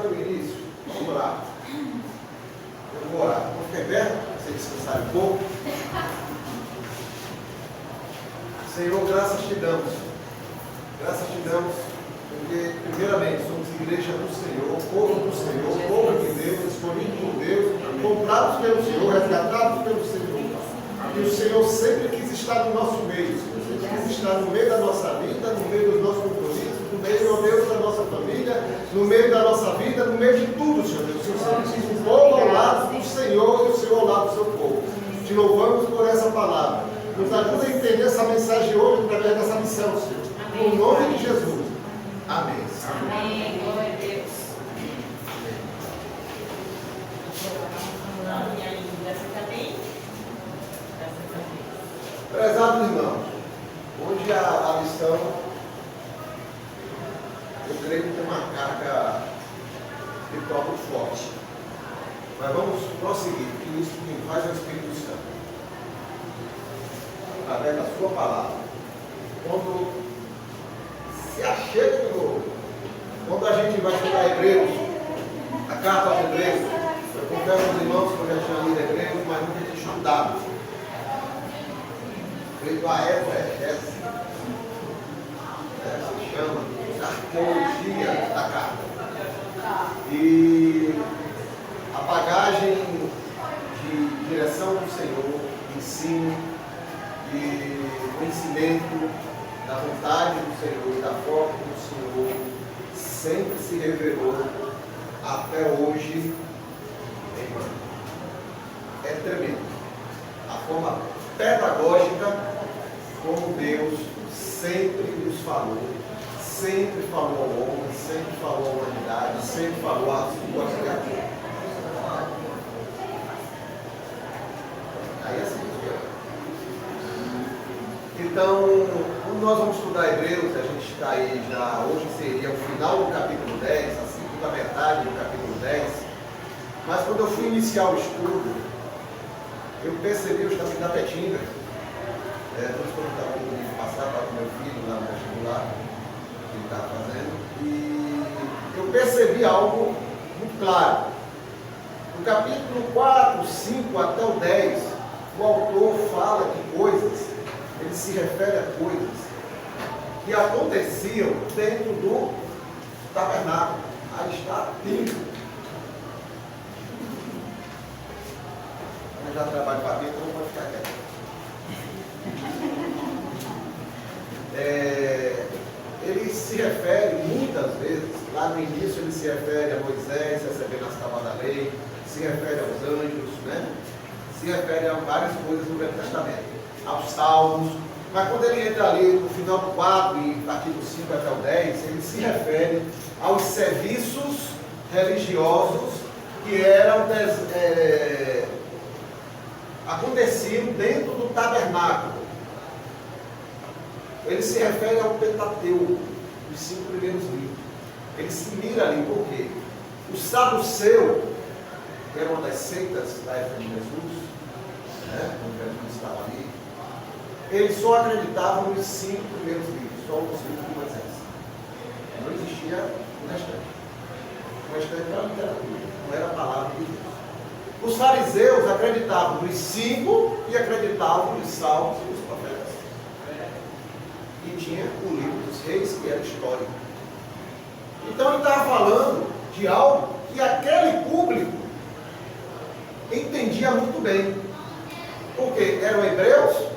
foi no início? Vamos orar. Eu vou orar. Vou ficar perto, você descansar um pouco. Senhor, graças te damos. Graças te damos, porque, primeiramente, somos igreja do Senhor, povo do Senhor, povo de Deus, escolhido por Deus, comprados pelo Senhor, resgatados pelo Senhor. E o Senhor sempre quis estar no nosso meio, sempre quis estar no meio da nossa vida, no meio dos nossos compromissos, no meio da nossa família, no meio da nossa vida, no meio de tudo, Senhor Deus. O Senhor sempre quis um povo ao lado do Senhor e o Senhor ao lado do seu povo. Te louvamos por essa palavra. Nos ajuda a entender essa mensagem hoje através dessa missão, Senhor. No nome de Jesus. Amém. Amém. Glória a Deus. Prezados irmãos, hoje a lição, eu creio que tem uma carga espiritual muito forte. Mas vamos prosseguir, porque isso quem faz é o Espírito Santo. Através da sua palavra. Quando se achega de novo, quando a gente vai estudar Hebreus, a carta aos Hebreus, eu confesso aos irmãos que eu já tinha lido Hebreus, mas nunca tinha estudado. A exegese, se chama arqueologia da carta. E a bagagem de direção do Senhor, ensino e conhecimento da vontade do Senhor e da forma do Senhor sempre se revelou até hoje. É tremendo. A forma pedagógica como Deus sempre nos falou, sempre falou ao homem, sempre falou à humanidade, sempre falou à sua criatura. Aí é assim. Então, quando nós vamos estudar Hebreus, a gente está aí já, hoje seria o final do capítulo 10, a segunda metade do capítulo 10, mas quando eu fui iniciar o estudo, eu percebi, eu estava em Tapetinga, depois quando eu estava no livro passado, estava com meu filho lá no vestibular, que ele estava fazendo, e eu percebi algo muito claro. No capítulo 4, 5 até o 10, o autor fala de coisas, ele se refere a coisas que aconteciam dentro do tabernáculo. Aí está templo. Eu já trabalho para mim, então não pode ficar quieto. Ele se refere muitas vezes, lá no início ele se refere a Moisés recebendo as tábuas da lei, se refere aos anjos, né? Se refere a várias coisas no Velho Testamento, aos salmos, mas quando ele entra ali no final do 4 e aqui do 5 até o 10, ele se refere aos serviços religiosos que eram aconteciam dentro do tabernáculo. Ele se refere ao Pentateuco, os 5 primeiros livros. Ele se mira ali, por quê? O saduceu, que era uma das seitas da época de Jesus, né? Quando Jesus estava ali, ele só acreditava nos 5 primeiros livros, só os livros de Moisés. Não existia o restante. O restante era literatura, não era a palavra de Deus. Os fariseus acreditavam nos 5 e acreditavam nos salmos e nos profetas. E tinha o livro dos reis, que era histórico. Então ele estava falando de algo que aquele público entendia muito bem. Porque eram hebreus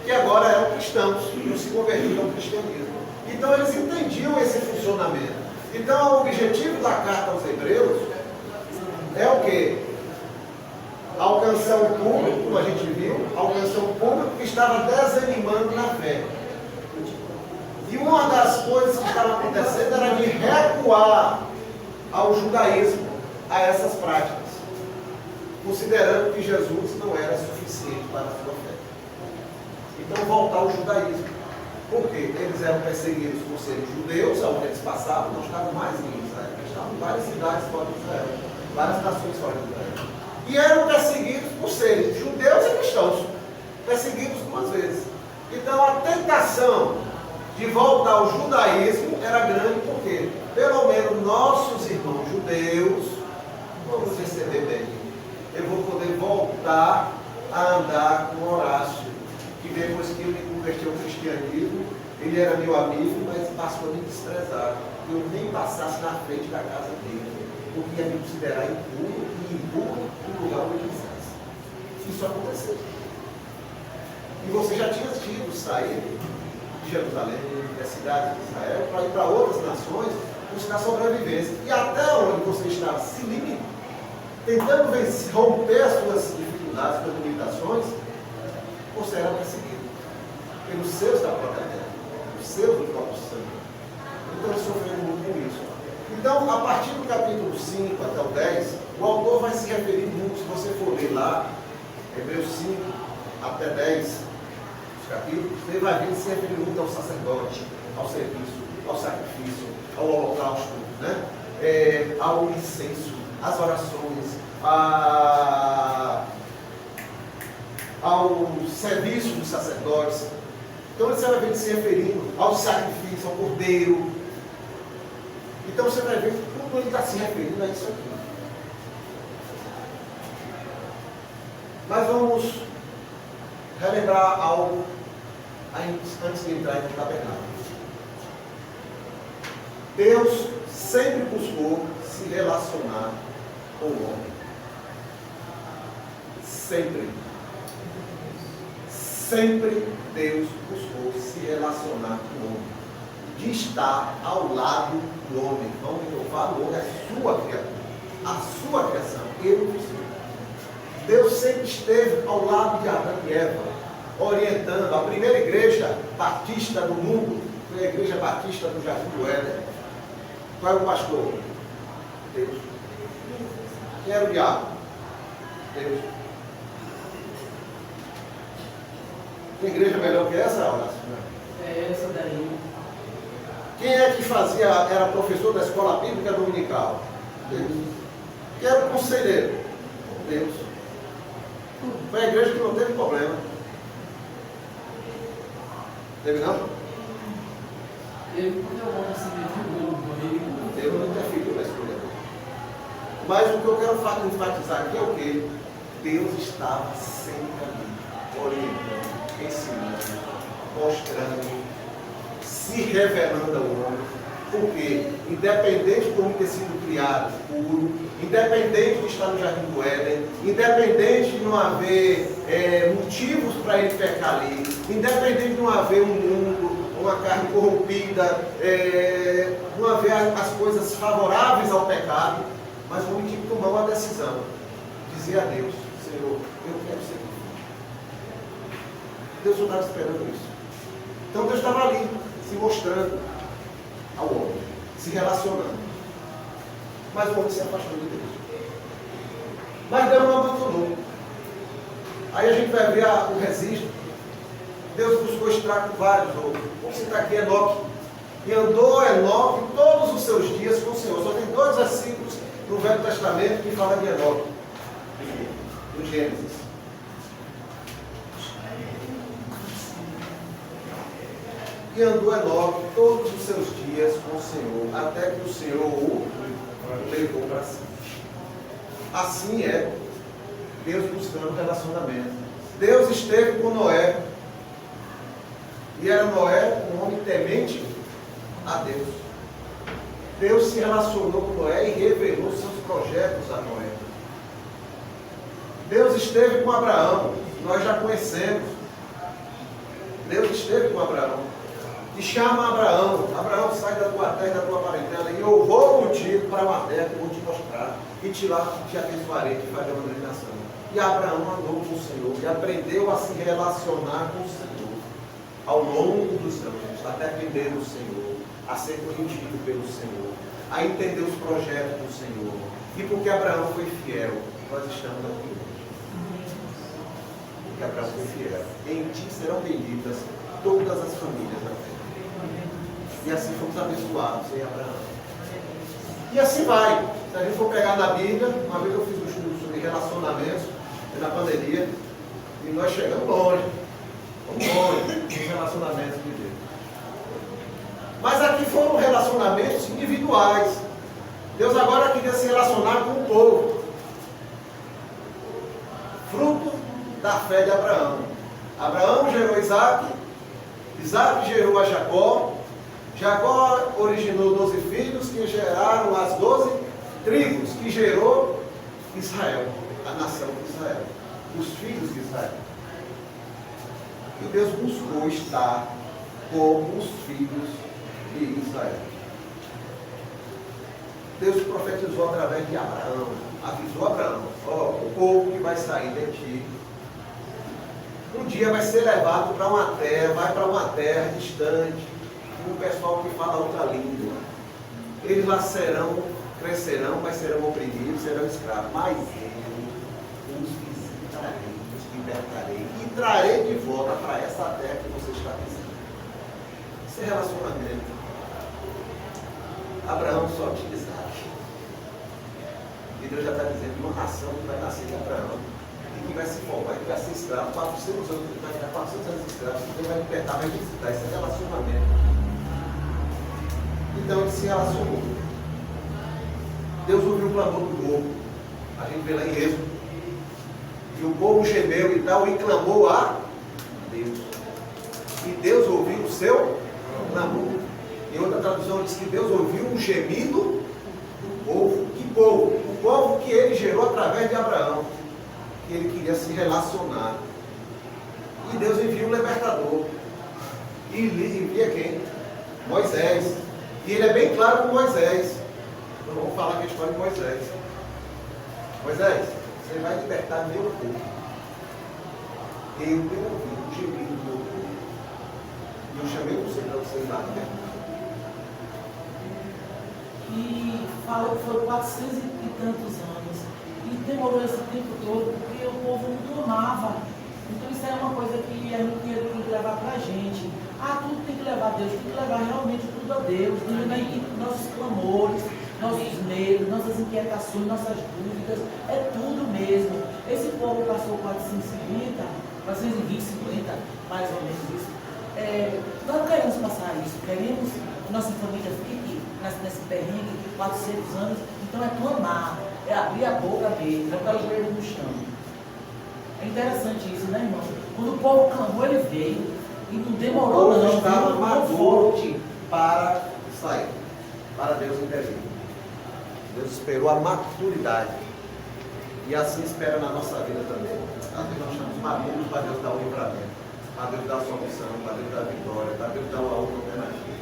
que agora eram cristãos, e se convertiram ao cristianismo. Então eles entendiam esse funcionamento. Então o objetivo da carta aos hebreus é o quê? Alcançar o público, como a gente viu, alcançar o público que estava desanimando na fé. E uma das coisas que estava acontecendo era de recuar ao judaísmo, a essas práticas, considerando que Jesus não era suficiente para a sua fé. Então voltar ao judaísmo. Por quê? Eles eram perseguidos por serem judeus, aonde eles passavam, não estavam mais em Israel, eles estavam em várias cidades fora de Israel, várias nações fora de Israel. E eram perseguidos por serem judeus e cristãos, perseguidos duas vezes. Então a tentação de voltar ao judaísmo era grande, porque pelo menos nossos irmãos judeus Deus, vamos receber bem. Eu vou poder voltar a andar com Horácio, que depois que eu me converti ao cristianismo, ele era meu amigo, mas passou a me desprezar. Eu nem passasse na frente da casa dele, porque ia me considerar impuro e impuro no lugar onde ele estava. Isso aconteceu. E você já tinha tido sair de Jerusalém, da cidade de Israel, para ir para outras nações, buscar sobrevivência. E até onde você estava se limitando, tentando vencer, romper as suas dificuldades, suas limitações, você era perseguido pelos seus da própria terra, os seus do próprio sangue. Então ele sofreu muito com isso. Então, a partir do capítulo 5 até o 10, o autor vai se referir muito, se você for ler lá, Hebreus 5 até 10, os capítulos, você vai ver ele se referir muito ao sacerdote, ao serviço, ao sacrifício, ao holocausto, né? Ao incenso, às orações, ao serviço dos sacerdotes. Então você vai ver ele se referindo ao sacrifício, ao cordeiro. Então você vai ver como ele está se referindo a isso aqui. Mas vamos relembrar algo antes de entrar no tabernáculo. Deus sempre buscou se relacionar com o homem. Sempre. Sempre Deus buscou se relacionar com o homem. De estar ao lado do homem. Não me louvar o homem, é sua criatura. A sua criação. Ele buscou. Deus sempre esteve ao lado de Adão e Eva, orientando. A primeira igreja batista do mundo foi a igreja batista do Jardim do Éden. Qual era o pastor? Deus. Quem era o diabo? Deus. Tem igreja melhor que essa, Horácio? É essa daí. Quem é que era professor da escola bíblica dominical? Deus. Quem era o conselheiro? Deus. Foi a igreja que não teve problema. Teve não? Ele não vai se meter Deus não interferiu na escolha dele. Mas o que eu quero enfatizar aqui é o quê? Deus estava sempre ali, orientando, ensinando, mostrando, se revelando ao homem. Porque, independente do homem ter sido criado puro, independente de estar no Jardim do Éden, independente de não haver motivos para ele pecar ali, independente de não haver um mundo, uma carne corrompida, não haver as coisas favoráveis ao pecado, mas o homem tinha que tomar uma decisão. Dizer a Deus: Senhor, eu quero ser filho. Deus não estava esperando isso. Então Deus estava ali, se mostrando ao homem, se relacionando. Mas o homem se afastou de Deus. Mas Deus não abandonou. Aí a gente vai ver o registro. Deus buscou estar com vários outros. Vamos citar aqui Enoque. E andou Enoque todos os seus dias com o Senhor. Só tem 2 versículos no Velho Testamento que fala de Enoque. No Gênesis. E andou Enoque todos os seus dias com o Senhor, até que o Senhor o levou para si. Assim é Deus buscando relacionamento. Deus esteve com Noé. E era Noé um homem temente a Deus. Deus se relacionou com Noé e revelou seus projetos a Noé. Deus esteve com Abraão. Nós já conhecemos. Deus esteve com Abraão. E chama Abraão: Abraão, sai da tua terra, da tua parentela, e eu vou contigo para uma terra que eu vou te mostrar, e te abençoarei, te farei uma grande nação. E Abraão andou com o Senhor, e aprendeu a se relacionar com o Senhor, ao longo dos anos, a depender do Senhor, a ser corrigido pelo Senhor, a entender os projetos do Senhor. E porque Abraão foi fiel, nós estamos aqui hoje. Porque Abraão foi fiel. Em ti serão benditas todas as famílias da terra. E assim fomos abençoados em Abraão. E assim vai. Se a gente for pegar na Bíblia, uma vez eu fiz um estudo sobre relacionamentos na pandemia, e nós chegamos longe. Vamos longe nos relacionamentos de Deus. Mas aqui foram relacionamentos individuais. Deus agora queria se relacionar com o povo. Fruto da fé de Abraão. Abraão gerou Isaac, Isaac gerou a Jacó, Jacó originou 12 filhos que geraram as 12 tribos, que gerou Israel, a nação de Israel, os filhos de Israel. E Deus buscou estar com os filhos de Israel. Deus profetizou através de Abraão, avisou Abraão, o povo que vai sair de ti, um dia vai ser levado para uma terra, vai para uma terra distante, com o pessoal que fala outra língua. Eles lá crescerão, mas serão oprimidos, serão escravos. Mas eu os visitarei, os libertarei e trarei de volta para essa terra que você está pisando. Esse é relacionamento. Abraão só tinha Isaac. E Deus já está dizendo uma nação que vai nascer de Abraão. E que vai se formar, que vai ser escravo. 400 anos, vai ficar 400 anos escravo. Deus vai libertar, vai visitar. Esse é relacionamento. Então ele se relacionou. Deus ouviu o clamor do povo. A gente vê lá em Êxodo. E o povo gemeu e tal, e clamou a Deus. E Deus ouviu o seu clamor. Em outra tradução diz que Deus ouviu um gemido do povo. Que povo? O povo que ele gerou através de Abraão. Que ele queria se relacionar. E Deus envia um libertador. E envia quem? Moisés. E ele é bem claro com Moisés. Então vamos falar aqui a história de Moisés. Moisés, você vai libertar meu povo. Eu tenho ouvido o gemido do meu povo. E eu chamei você para você ir lá libertar. E fala que foram 400 e tantos anos. E demorou esse tempo todo porque o povo não clamava. Então isso é uma coisa que a gente tem que levar para a gente. Tudo tem que levar a Deus, tem que levar realmente tudo a Deus. Nossos clamores, nossos medos, nossas inquietações, nossas dúvidas, é tudo mesmo. Esse povo passou 420, 50, mais ou menos isso. Nós não queremos passar isso, queremos que nossa família fique nesse perrengue de 400 anos. Então é clamar, é abrir a boca mesmo, botar os joelhos no chão. É interessante isso, né, irmão? Quando o povo clamou, ele veio. E não demorou, o povo não. estava maduro para sair, para Deus intervir. Deus esperou a maturidade. E assim espera na nossa vida também. Às vezes nós estamos maduros para Deus dar o livramento, para Deus dar a solução, para Deus dar a vitória, para Deus dar uma outra alternativa.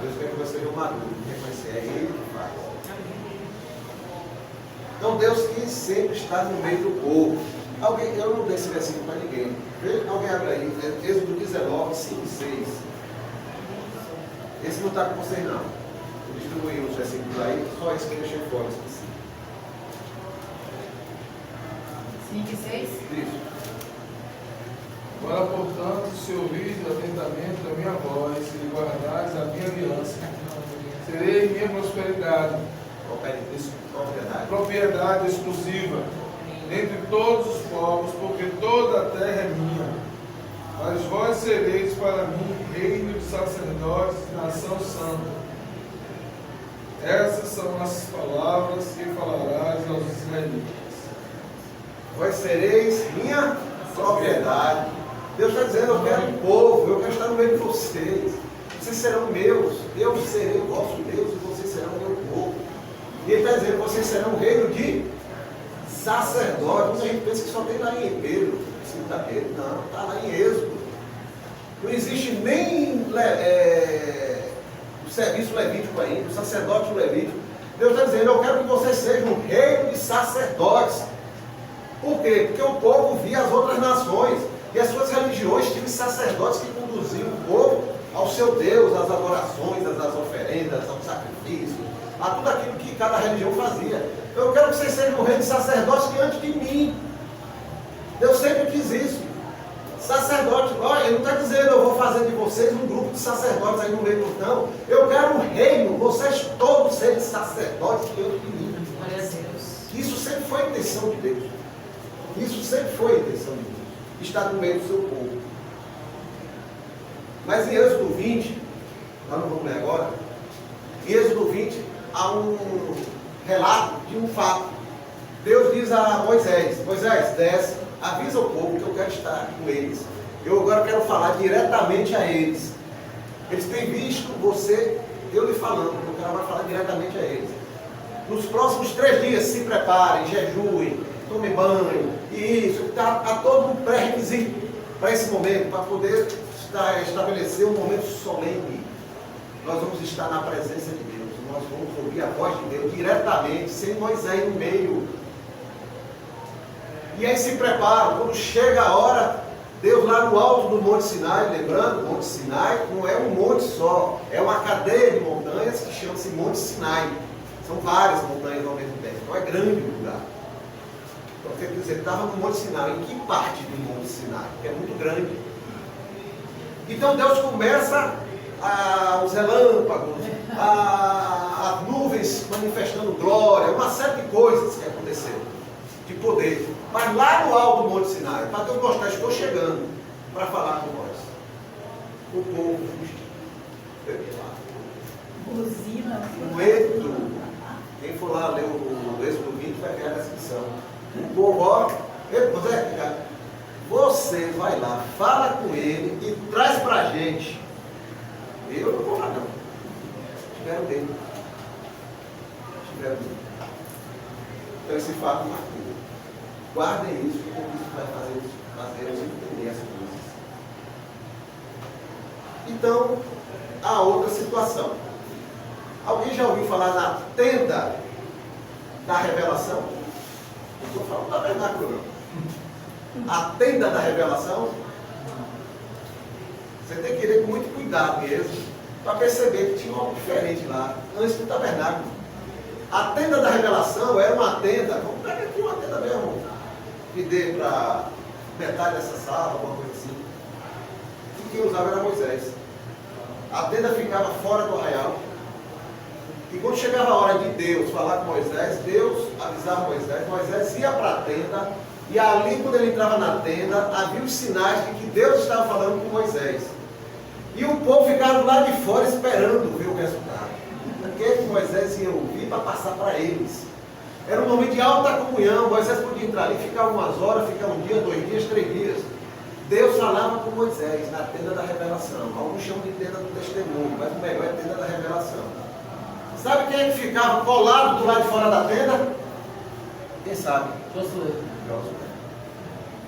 Deus quer que você seja maduro, reconhecer, é Ele que faz. Então Deus quis sempre estar no meio do povo. Eu não dei esse versículo para ninguém. Alguém abre aí, Êxodo 19, 5 e 6. Esse não está com vocês não. Eu distribuí os versículos aí, só esse que eu deixei fora, esqueci. 5 e 6? Isso. Agora, portanto, se ouvides atentamente a minha voz e guardares a minha aliança, serei minha prosperidade, propriedade exclusiva entre todos os povos, porque toda a terra é minha. Mas vós sereis para mim reino de sacerdotes e nação santa. Essas são as palavras que falarás aos israelitas. Vós sereis minha propriedade. Deus está dizendo, eu quero um povo, eu quero estar no meio de vocês. Vocês serão meus, eu serei o vosso Deus e vocês serão o meu povo. E ele está dizendo, vocês serão um reino de sacerdote. Muita gente pensa que só tem lá em Pedro, não, está lá em Êxodo. Não existe nem o serviço levítico ainda, o sacerdote levítico. Deus está dizendo, eu quero que vocês sejam um reino de sacerdotes. Por quê? Porque o povo via as outras nações e as suas religiões tinham sacerdotes que conduziam o povo ao seu Deus, às adorações, às oferendas, aos sacrifícios, a tudo aquilo que cada religião fazia. Eu quero que vocês sejam um reino de sacerdotes diante de mim. Deus sempre quis isso. Sacerdote, olha, ele não está dizendo eu vou fazer de vocês um grupo de sacerdotes aí no meio do não. Eu quero um reino, vocês todos serem sacerdotes diante de mim. Glória a Deus. Isso sempre foi a intenção de Deus. Isso sempre foi a intenção de Deus. Estar no meio do seu povo. Mas em Êxodo 20, nós não vamos ler agora, em Êxodo 20 há um relato de um fato. Deus diz a Moisés: Moisés, desce, avisa o povo que eu quero estar com eles. Eu agora quero falar diretamente a eles. Eles têm visto você, eu lhe falando, eu quero agora falar diretamente a eles. Nos próximos 3 dias, se preparem, jejuem, tomem banho, e isso, está todo um pré-requisito para esse momento, para poder estabelecer um momento solene. Nós vamos estar na presença de Deus, nós vamos ouvir a voz de Deus diretamente, sem Moisés no meio. E aí se preparam, quando chega a hora, Deus lá no alto do Monte Sinai, lembrando, o Monte Sinai não é um monte só, é uma cadeia de montanhas que chama-se Monte Sinai. São várias montanhas ao mesmo tempo, então é grande o lugar. Então quer dizer, ele estava no Monte Sinai. Em que parte do Monte Sinai? Que é muito grande. Então Deus começa os relâmpagos, as nuvens manifestando glória, uma série de coisas que aconteceram, de poder. Mas lá no alto do Monte Sinai, para Deus mostrar, estou chegando para falar com nós. O povo Buzina. o Êxodo, quem for lá ler o Êxodo 20 vai ver a descrição. O povo, ó, você vai lá, fala com ele e traz para a gente. Eu não vou lá não. Espero dele. Espero dele. Então esse fato marcou. Guardem isso, porque isso vai fazer eles entender as coisas. Então, há outra situação. Alguém já ouviu falar na tenda da revelação? Não estou falando da tabernáculo, não. A tenda da revelação. Você tem que ir com muito cuidado mesmo, para perceber que tinha algo diferente lá, antes do tabernáculo. A tenda da revelação era uma tenda, vamos pegar aqui uma tenda mesmo, que dê para metade dessa sala, alguma coisa assim. E quem usava era Moisés. A tenda ficava fora do arraial. E quando chegava a hora de Deus falar com Moisés, Deus avisava Moisés, Moisés ia para a tenda, e ali quando ele entrava na tenda, havia os sinais de que Deus estava falando com Moisés. E o povo ficava do lado de fora esperando ver o resultado. O que Moisés ia ouvir para passar para eles. Era um momento de alta comunhão. Moisés podia entrar ali, ficar umas horas, ficar um dia, 2 dias, 3 dias. Deus falava com Moisés na tenda da revelação. Alguns chamam de tenda do testemunho, mas o melhor é tenda da revelação. Sabe quem é que ficava colado do lado de fora da tenda? Quem sabe? Josué. Josué.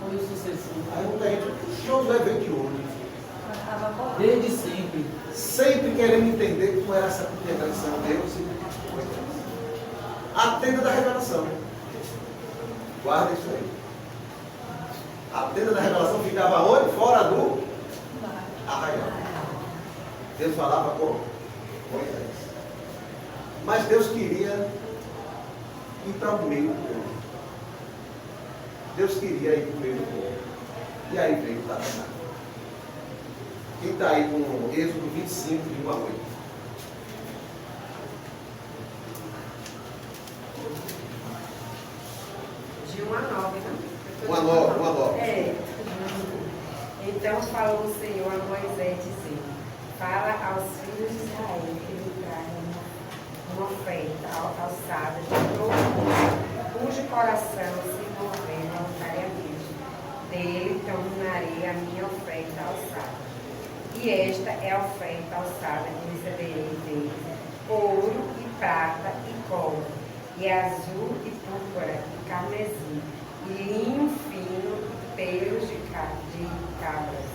Foi o sucessor. Aí muita gente, Josué veio de onde? Desde sempre. Sempre querendo entender como era essa intervenção de Deus e Moisés. A tenda da revelação. Guarda isso aí. A tenda da revelação ficava onde? Fora do arraial. Deus falava com Moisés. Mas Deus queria ir para o meio do povo. Deus queria ir para o meio do povo. E aí veio o tabernáculo. Quem está aí com Êxodo 25, de 1 a 8? De 1 a 9, não? 1 a 9. É. Então falou o Senhor a Moisés, dizendo: fala aos filhos de Israel que lhe tragam uma oferta alçada de todo cujo coração se mover voluntariamente. Dele tornarei a minha oferta alçada. E esta é a oferta alçada que receberei deles: ouro e prata e cobre, e azul e púrpura e carmesim, e linho fino e pelos de cabras,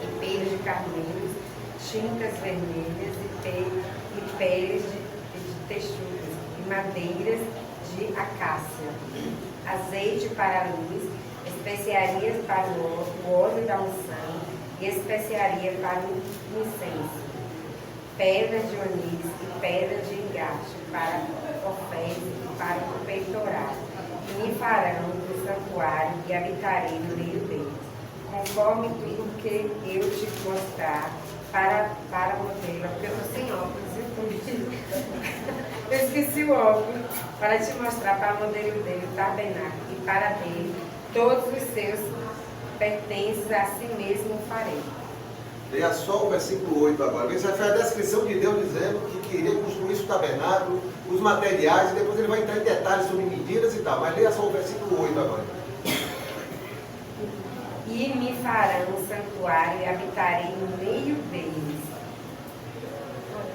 e pelos de carneiros, tintas vermelhas e peles de texugas, e madeiras de acácia, azeite para a luz, especiarias para o óleo da unção, e especiaria para o incenso, pedras de onis e pedras de engaste para oféis e para o peitoral. E me farão do santuário e habitarei no meio deles, conforme tudo que eu te mostrar para modelo, porque eu estou sem óculos e tudo. Eu esqueci o óculos, para te mostrar para o modelo dele o tabernáculo e para dele todos os seus pertences a si mesmo farei. Leia só o versículo 8 agora. Isso foi a descrição de Deus dizendo que queria construir o tabernáculo, os materiais, e depois ele vai entrar em detalhes sobre medidas e tal. Mas leia só o versículo 8 agora. E me farão um santuário e habitarei no meio deles.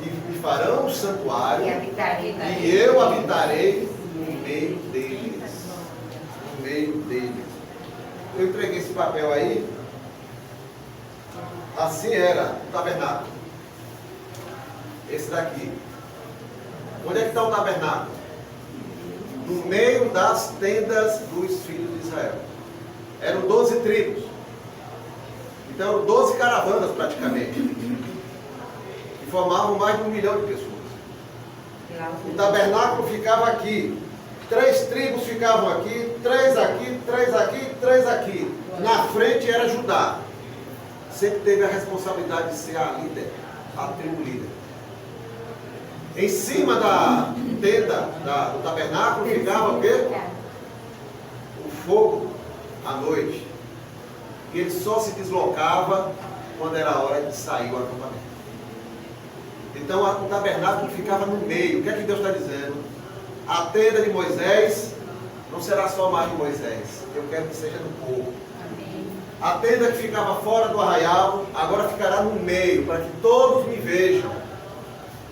E me farão um santuário, E habitarei na e eu habitarei no meio deles. No meio deles. Eu entreguei esse papel aí. Assim era o tabernáculo. Esse daqui. Onde é que está o tabernáculo? No meio das tendas dos filhos de Israel. Eram 12 tribos. Então eram 12 caravanas praticamente. Que formavam mais de 1 milhão de pessoas. O tabernáculo ficava aqui. 3 tribos ficavam aqui, 3 aqui, 3 aqui, 3 aqui. Na frente era Judá. Sempre teve a responsabilidade de ser a líder, a tribo líder. Em cima da tenda do tabernáculo ficava o quê? O fogo à noite. E ele só se deslocava quando era a hora de sair o acampamento. Então o tabernáculo ficava no meio. O que é que Deus está dizendo? A tenda de Moisés não será só mais de Moisés. Eu quero que seja do povo. A tenda que ficava fora do arraial, agora ficará no meio, para que todos me vejam.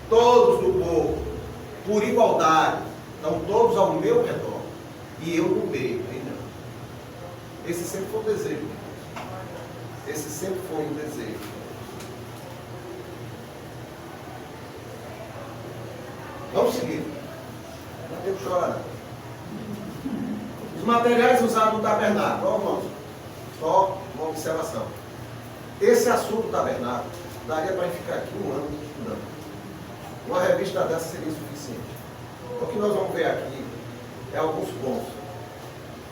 Todos do povo, por igualdade. Então todos ao meu redor. E eu no meio. Aí não. Esse sempre foi o desejo de Deus. Esse sempre foi o desejo. Vamos seguir. Não tem que chorar não. Os materiais usados no tabernáculo. Vamos. Só uma observação. Esse assunto do tabernáculo daria para ficar aqui 1 ano estudando. Uma revista dessa seria suficiente. O que nós vamos ver aqui é alguns pontos.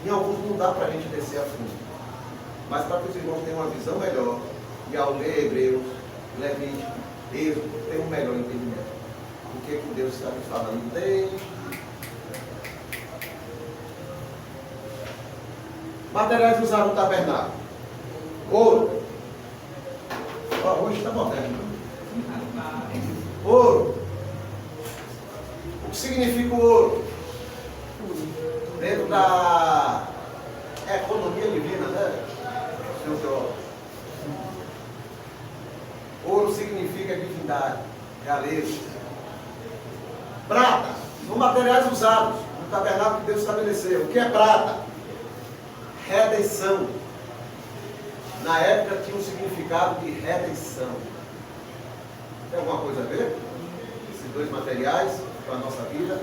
Em alguns não dá para a gente descer a fundo. Mas para que os irmãos tenham uma visão melhor, e ao ler Hebreus, Levítico, Êxodo, tenham um melhor entendimento. O que Deus está nos falando desde. Materiais usados no tabernáculo. Ouro. Hoje está moderno. Ouro. O que significa o ouro? Dentro da economia divina, né? Senhor teólogo. Ouro significa divindade, realeza. Prata. São materiais usados no tabernáculo que Deus estabeleceu. O que é prata? Redenção. Na época tinha um significado de redenção. Tem alguma coisa a ver? Esses dois materiais para a nossa vida.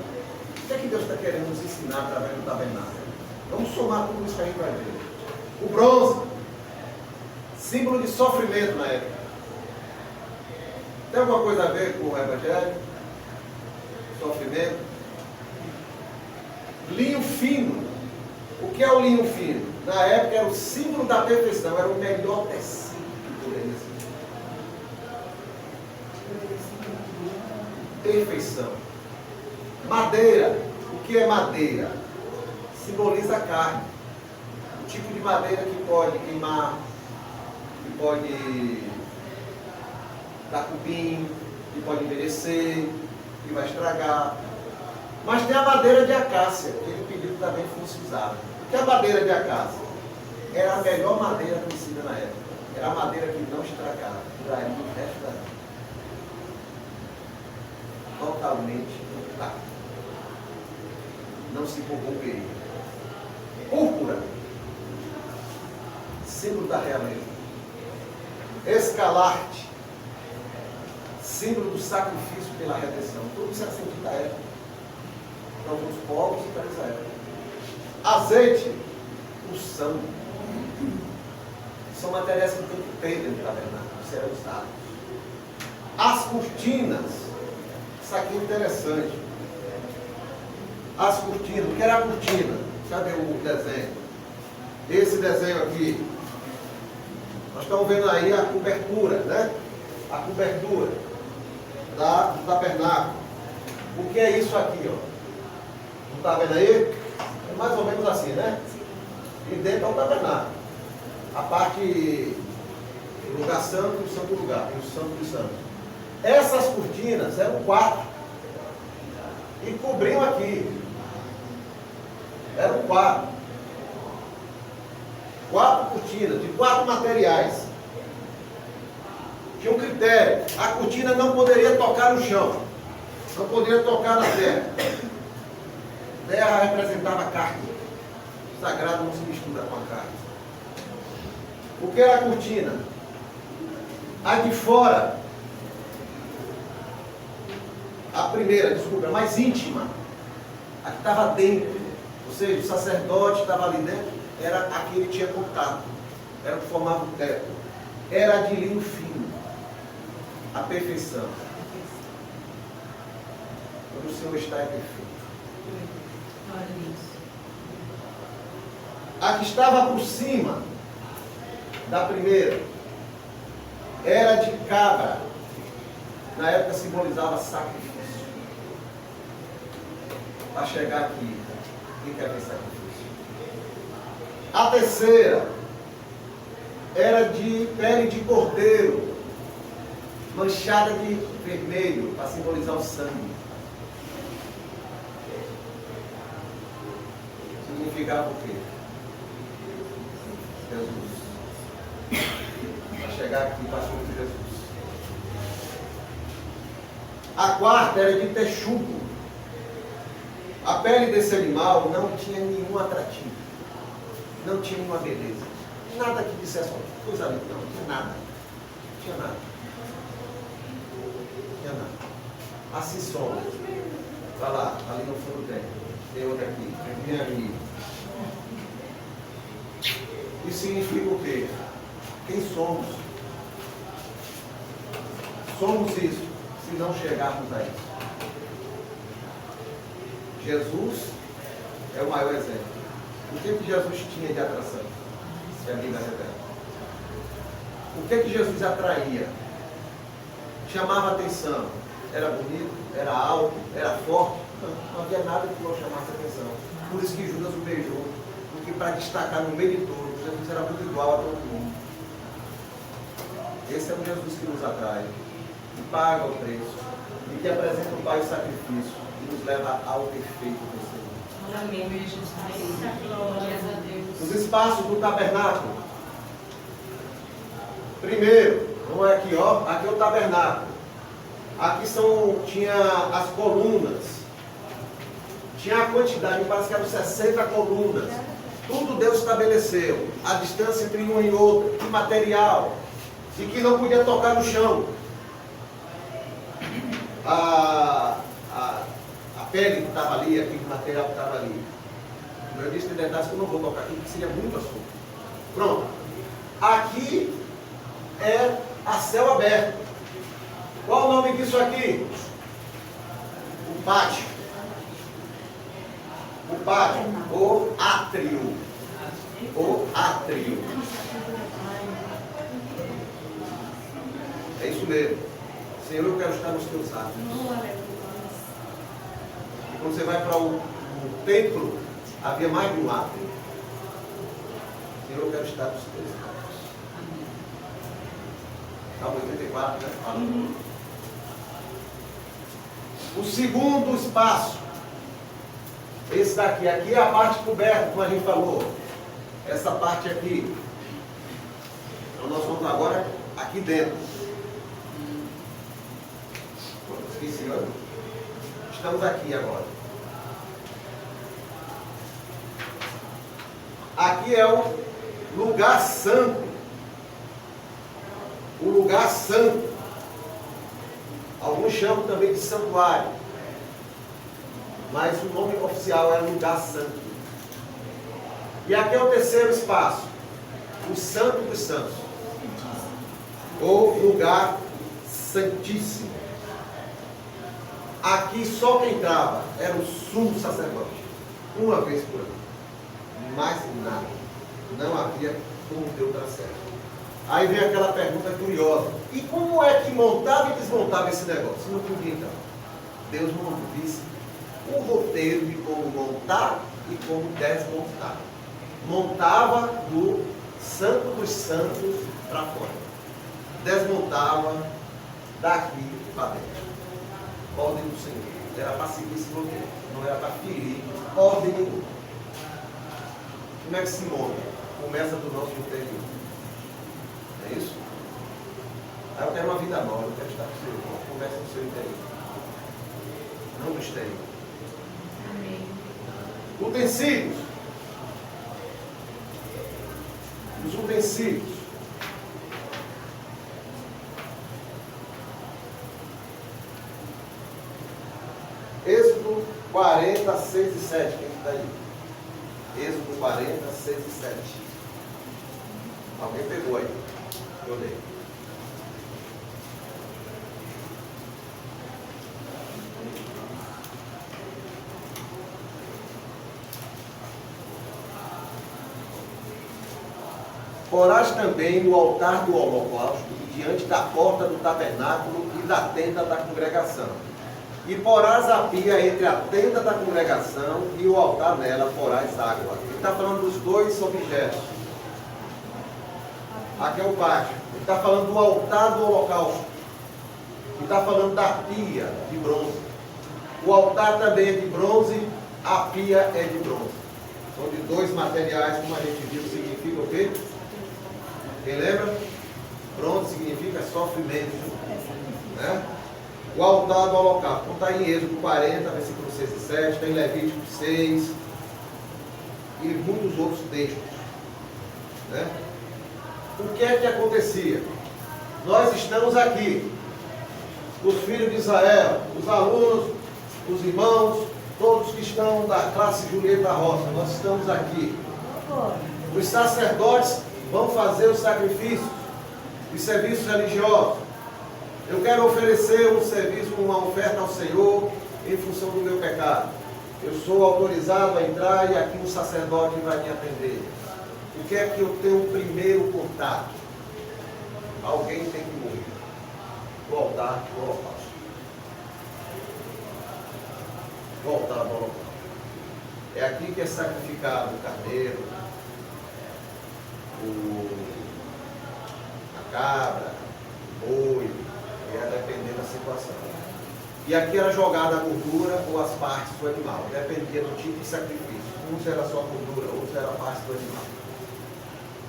O que é que Deus está querendo nos ensinar através do tabernáculo? Vamos somar tudo isso que a gente vai ver. O bronze, símbolo de sofrimento na época. Tem alguma coisa a ver com o evangelho? Sofrimento. Linho fino. O que é o linho fino? Na época era o símbolo da perfeição, era o melhor tecido que poderia ser. Perfeição. Madeira. O que é madeira? Simboliza a carne. O tipo de madeira que pode queimar, que pode dar cupim, que pode envelhecer, que vai estragar. Mas tem a madeira de acácia, que ele pediu que também fosse usada. O que é a madeira de acácia? Era a melhor madeira conhecida na época. Era a madeira que não estragava, duraria o resto da vida. Totalmente intacta. Não se corromperia. Púrpura, símbolo da realeza. Escalarte, símbolo do sacrifício pela redenção. Tudo isso é sentido da época. Para alguns povos e para Israel. Azeite, unção. São materiais que tem que ter dentro do tabernáculo, serão usados. As cortinas, isso aqui é interessante. As cortinas, o que era a cortina? Cadê o desenho? Esse desenho aqui. Nós estamos vendo aí a cobertura, né? A cobertura do tabernáculo. O que é isso aqui, ó? Não está vendo aí? É mais ou menos assim, né? E dentro é o tabernáculo. A parte O lugar santo e o santo lugar, e o santo dos santos. Essas cortinas eram 4. E cobriam aqui. Eram 4. 4 cortinas, de 4 materiais. Tinha um critério. A cortina não poderia tocar no chão. Não poderia tocar na terra. Terra representava carne. O sagrado não se mistura com a carne. O que era a cortina? A de fora. A primeira, desculpa, a mais íntima. A que estava dentro. Ou seja, o sacerdote estava ali dentro. Era a que ele tinha contato. Era o que formava o teto. Era de linho fino. A perfeição. Onde o Senhor está é perfeito. A que estava por cima da primeira era de cabra. Na época simbolizava sacrifício. Para chegar aqui, quem quer ver sacrifício? A terceira era de pele de cordeiro, manchada de vermelho, para simbolizar o sangue. Significava o quê? Jesus. Para chegar aqui, passou por Jesus. A quarta era de texugo. A pele desse animal não tinha nenhum atrativo. Não tinha nenhuma beleza. Nada que dissesse, coisa linda, não tinha nada. Não tinha nada. Não tinha nada. Assim somos. Vai lá, ali no fundo tem outra aqui, minha amiga. Isso significa o quê? Quem somos? Somos isso, se não chegarmos a isso. Jesus é o maior exemplo. O que Jesus tinha de atração? Se a Bíblia revela. O que Jesus atraía? Chamava atenção. Era bonito, era alto, era forte. Não havia nada que não chamasse atenção. Por isso que Judas o beijou. Porque para destacar no meio de todos, Jesus era muito igual a todo mundo. Esse é o Jesus que nos atrai, que paga o preço, e que apresenta o Pai o sacrifício, e nos leva ao perfeito do Senhor. Amém, Jesus. Glórias a Deus. Os espaços do tabernáculo. Primeiro, vamos aqui, ó. Aqui é o tabernáculo. Aqui tinha as colunas. Tinha a quantidade, parece que eram 60 colunas. Tudo Deus estabeleceu. A distância entre uma e outra. Que material. E que não podia tocar no chão. A pele que estava ali, aquele material que estava ali. Eu disse em detalhes que eu não vou tocar aqui, porque seria muito assunto. Pronto. Aqui é a céu aberto. Qual o nome disso aqui? O pátio. O pátio. O átrio. O átrio. É isso mesmo. Senhor, eu quero estar nos teus átrios. E quando você vai para o templo, havia mais de um átrio. Senhor, eu quero estar nos teus átrios. Salmo 84, né? Uhum. O segundo espaço, esse daqui, aqui é a parte coberta, como a gente falou. Essa parte aqui. Então nós vamos agora aqui dentro. Esqueci, olha. Estamos aqui agora. Aqui é o lugar santo. O lugar santo. Alguns chamam também de santuário. Mas o nome oficial é lugar santo. E aqui é o terceiro espaço. O Santo dos Santos. Ou lugar santíssimo. Aqui só quem entrava era o sumo sacerdote. Uma vez por ano. Mais nada. Não havia como ter outra certa. Aí vem aquela pergunta curiosa. E como é que montava e desmontava esse negócio? Não podia então. Deus não disse o roteiro de como montar e como desmontar. Montava do Santo dos Santos para fora. desmontá-la daqui para dentro. Ordem do Senhor. Era para seguir esse bloqueio, não era para ferir ordem nenhuma. Como é que se monta? Começa do nosso interior. É isso? Aí eu quero uma vida nova, eu quero estar com o Senhor. Começa no seu interior. Não no exterior. Amém. Utensílios. Os utensílios. Êxodo 40, 6 e 7. Quem está aí? Êxodo 40, 6 e 7. Alguém pegou aí? Eu leio. Porás também no altar do holocausto, diante da porta do tabernáculo e da tenda da congregação. E porás a pia entre a tenda da congregação e o altar nela, porás água. Ele está falando dos dois objetos. Aqui é o pátio. Ele está falando do altar do holocausto. Ele está falando da pia de bronze. O altar também é de bronze, a pia é de bronze. São de dois materiais, como a gente viu, significa o quê? Quem lembra? Bronze significa sofrimento. Né? O altar do holocausto. Então está em Êxodo 40, versículo 6 e 7, está em Levítico 6 e muitos outros textos. Né? O que é que acontecia? Nós estamos aqui, os filhos de Israel, os alunos, os irmãos, todos que estão da classe Julieta Roça, nós estamos aqui. Os sacerdotes vão fazer os sacrifícios, os serviços religiosos. Eu quero oferecer um serviço, uma oferta ao Senhor em função do meu pecado. Eu sou autorizado a entrar e aqui um sacerdote vai me atender. O que é que eu tenho primeiro contato? Alguém tem que morrer. O altar do holocausto. O altar do holocausto. É aqui que é sacrificado o carneiro, a cabra, o boi, ia depender da situação. E aqui era jogada a gordura ou as partes do animal, dependia do tipo de sacrifício. Uns era só a gordura, outros era a parte do animal.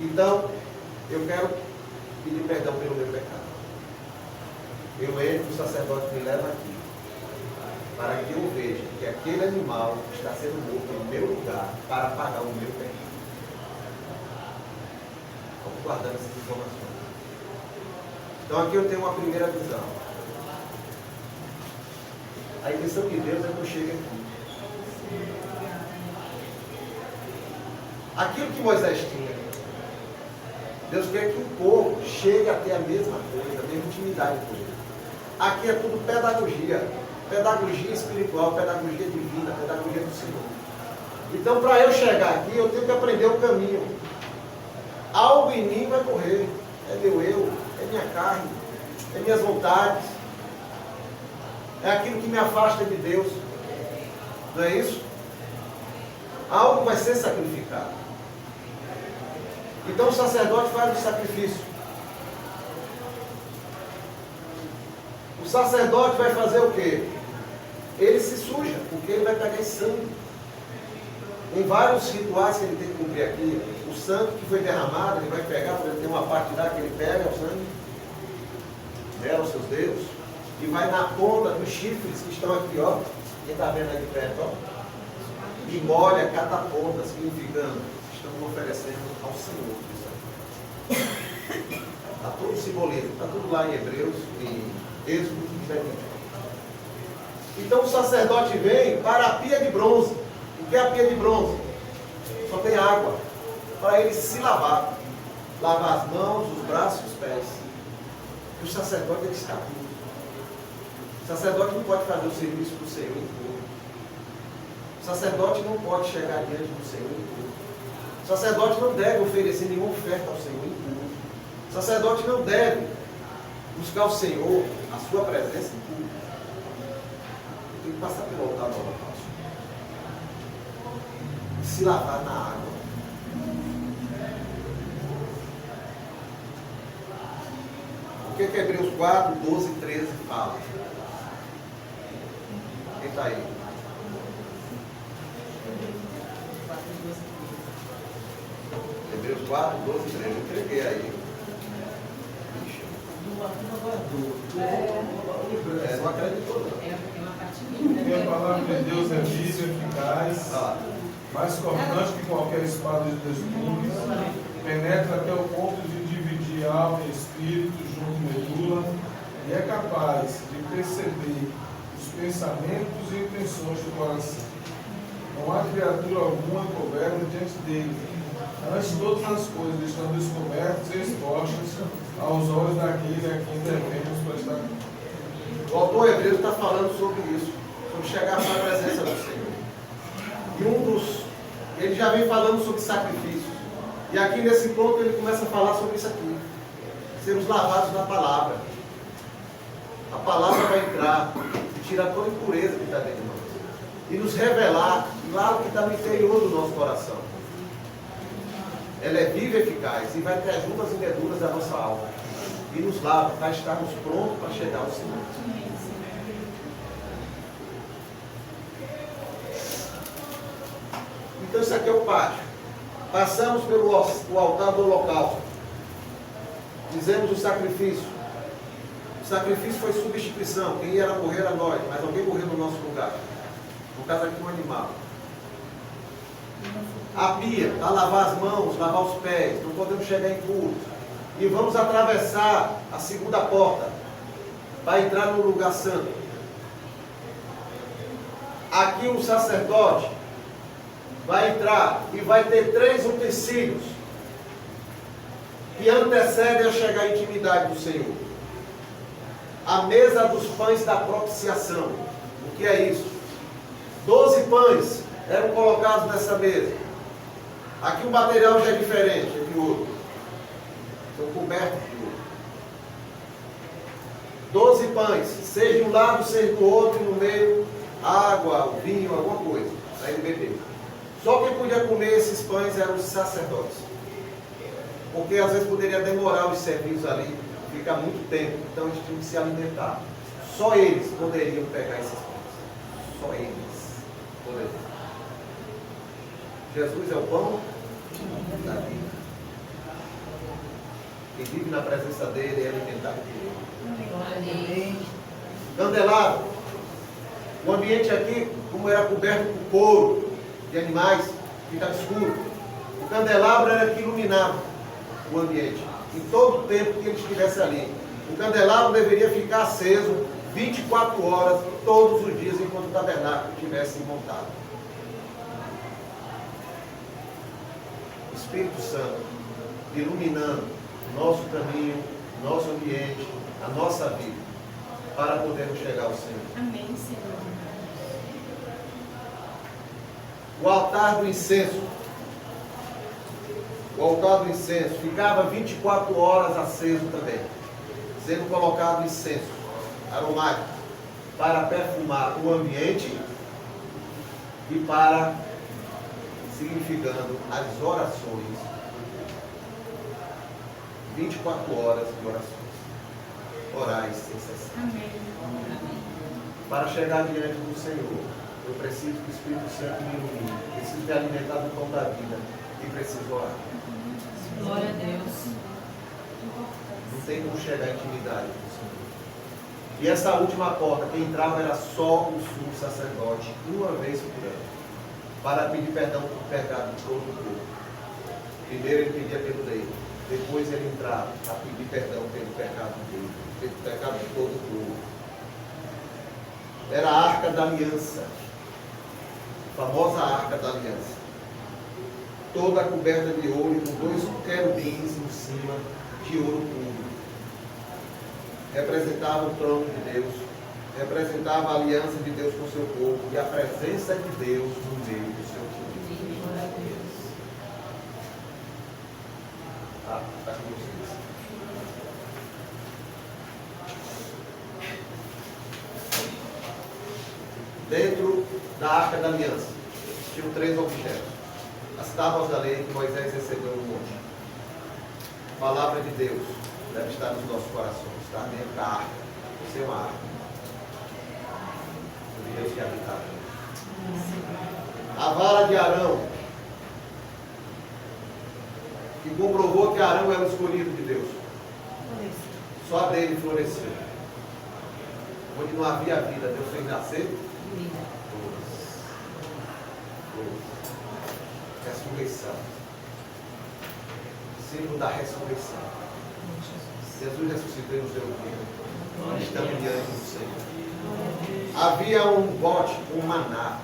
Então, eu quero pedir perdão pelo meu pecado. Eu entro, o sacerdote me leva aqui, para que eu veja que aquele animal está sendo morto em meu lugar para pagar o meu pecado. Vamos guardando essas informações. Então aqui eu tenho uma primeira visão. A intenção de Deus é que eu chegue aqui. Aquilo que Moisés tinha, Deus quer que o povo chegue a ter a mesma coisa, a mesma intimidade com ele. Aqui é tudo pedagogia. Pedagogia espiritual, pedagogia divina, pedagogia do Senhor. Então, para eu chegar aqui, eu tenho que aprender o caminho. Algo em mim vai morrer. É meu eu, é minha carne, é minhas vontades. É aquilo que me afasta de Deus. Não é isso? Algo vai ser sacrificado. Então o sacerdote faz o sacrifício. O sacerdote vai fazer o quê? Ele se suja, porque ele vai pegar esse sangue. Em vários rituais que ele tem que cumprir aqui, o sangue que foi derramado, ele vai pegar, porque tem uma parte lá que ele pega o sangue, dela os seus dedos, e vai na ponta dos chifres que estão aqui, ó. Quem está vendo aí de perto, ó? E molha cada ponta, significando, estamos oferecendo ao Senhor isso aqui. Está todo simbolismo, está tudo lá em Hebreus, em Êxodo e Levítico. Então o sacerdote vem para a pia de bronze. O que é a pia de bronze? Só tem água para ele se lavar. Lavar as mãos, os braços e os pés. E o sacerdote ele está puro. O sacerdote não pode fazer o serviço do Senhor impuro. O sacerdote não pode chegar diante do Senhor impuro. O sacerdote não deve oferecer nenhuma oferta ao Senhor impuro. O sacerdote não deve buscar o Senhor, a sua presença impuro. Tem que passar pelo altar do holocausto. E se lavar na água. O que Hebreus 4, 12 e 13 fala? Quem está aí? Hebreus 4, 12 e 13. Eu entreguei aí. Ixi. Não acreditou, não. É uma parte minha. Porque a palavra de Deus é viva, eficaz, mais cortante que qualquer espada de dois gumes, penetra até o ponto de dividir alma e espírito, junto e medula, e é capaz de perceber os pensamentos e intenções do coração. Não há criatura alguma coberta diante dele. Antes, todas as coisas estão descobertas e expostas aos olhos daquele a quem devemos prestar conta. O autor Hebreus está falando sobre isso, sobre chegar para a presença do Senhor. E ele já vem falando sobre sacrifícios. E aqui nesse ponto ele começa a falar sobre isso aqui. Sermos lavados na palavra. A palavra vai entrar e tirar toda a impureza que está dentro de nós. E nos revelar lá o que está no interior do nosso coração. Ela é viva e eficaz e vai ter as juntas e medulas da nossa alma. E nos lava para estarmos prontos para chegar ao Senhor. Então isso aqui é o pátio. Passamos pelo altar do holocausto. Fizemos o sacrifício. O sacrifício foi substituição. Quem ia morrer era nós, mas alguém morreu no nosso lugar. No caso aqui um animal. A pia, para lavar as mãos, lavar os pés, não podemos chegar impuros. E vamos atravessar a segunda porta para entrar no lugar santo. Aqui o sacerdote vai entrar e vai ter 3 utensílios que antecedem a chegar à intimidade do Senhor. A mesa dos pães da propiciação. O que é isso? 12 pães eram colocados nessa mesa. Aqui o material já é diferente entre o outro. São cobertos de ouro. 12 pães, seja de um lado, seja do outro, e no meio, água, vinho, alguma coisa, para ele beber. Só quem podia comer esses pães eram os sacerdotes. Porque às vezes poderia demorar os serviços ali, ficar muito tempo, então eles tinham que se alimentar. Só eles poderiam pegar esses pães. Só eles poderiam. Jesus é o pão da vida. Quem vive na presença dele é alimentado por ele. Candelabro. O ambiente aqui, como era coberto por couro de animais, ficava escuro. O candelabro era que iluminava o ambiente. Em todo o tempo que ele estivesse ali. O candelabro deveria ficar aceso 24 horas, todos os dias, enquanto o tabernáculo estivesse montado. O Espírito Santo iluminando nosso caminho, nosso ambiente, a nossa vida, para podermos chegar ao Senhor. Amém, Senhor. O altar do incenso. O altar do incenso ficava 24 horas aceso também, sendo colocado incenso aromático para perfumar o ambiente e para significando as orações. 24 horas de orações. Orais sem cessar. Amém. Para chegar diante do Senhor, eu preciso que o Espírito Santo me ilumine. Preciso me alimentar do pão da vida e preciso orar. Glória a Deus. Não tem como chegar à intimidade do Senhor. E essa última porta, quem entrava era só o sumo sacerdote, uma vez por ano, para pedir perdão por pecado de todo o povo. Primeiro ele pedia pelo dele, depois ele entrava a pedir perdão pelo pecado dele, pelo pecado de todo o povo. Era a Arca da Aliança, a famosa Arca da Aliança, toda coberta de ouro e com 2 querubins em cima de ouro puro. Representava o trono de Deus, representava a aliança de Deus com o seu povo e a presença de Deus no meio do seu povo. Está com vocês. Dentro da Arca da Aliança tinham 3 objetos. As tábuas da lei que Moisés recebeu no monte. A palavra de Deus deve estar nos nossos corações, está dentro da arca. Você é uma arca. O Deus que habita. A vara de Arão, que comprovou que Arão era o escolhido de Deus. Só dele floresceu. Onde não havia vida, Deus fez nascer ressurreição. Símbolo da ressurreição. Jesus ressuscitou e nos deu vida. Estamos diante do Senhor. Havia um bote, um maná.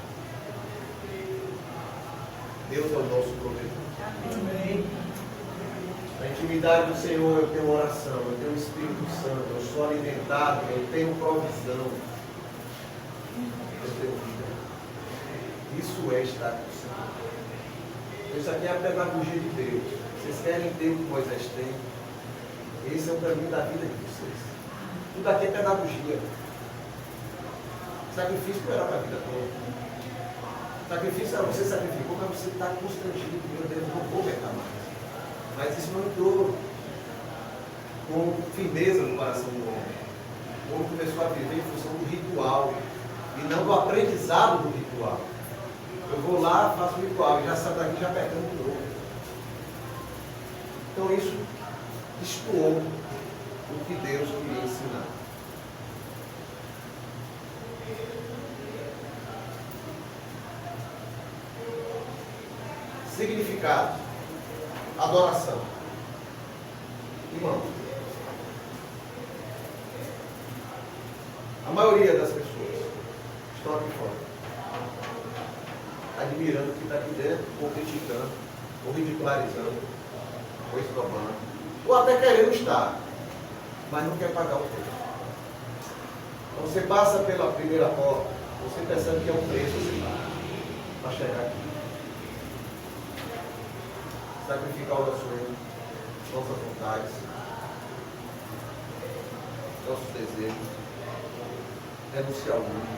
Deus é o nosso provedor. Na intimidade do Senhor eu tenho oração, eu tenho o Espírito Santo, eu sou alimentado, eu tenho provisão, eu tenho vida. Isso é estar com o Senhor. Isso aqui é a pedagogia de Deus. Vocês querem ter o que Moisés tem? Esse é o caminho da vida de vocês. Tudo aqui é pedagogia. Sacrifício não era para a vida toda. Sacrifício era você sacrificou, mas você está constrangido, meu Deus, não vou pecar mais. Mas isso não entrou com firmeza no coração do homem. O homem começou a viver em função do ritual e não do aprendizado do ritual. Eu vou lá, faço o ritual e já saio daqui já pecando de novo. Então isso destoou o que Deus queria ensinar. Significado. Adoração. Irmão, a maioria das pessoas estão aqui fora, admirando o que está aqui dentro, ou criticando, ou ridicularizando, ou escovando, ou até querendo estar, mas não quer pagar o preço. Quando você passa pela primeira porta, você percebe que é um preço você paga para chegar aqui. Sacrificar o nosso eu, nossas vontades, nossos desejos, renunciar ao mundo,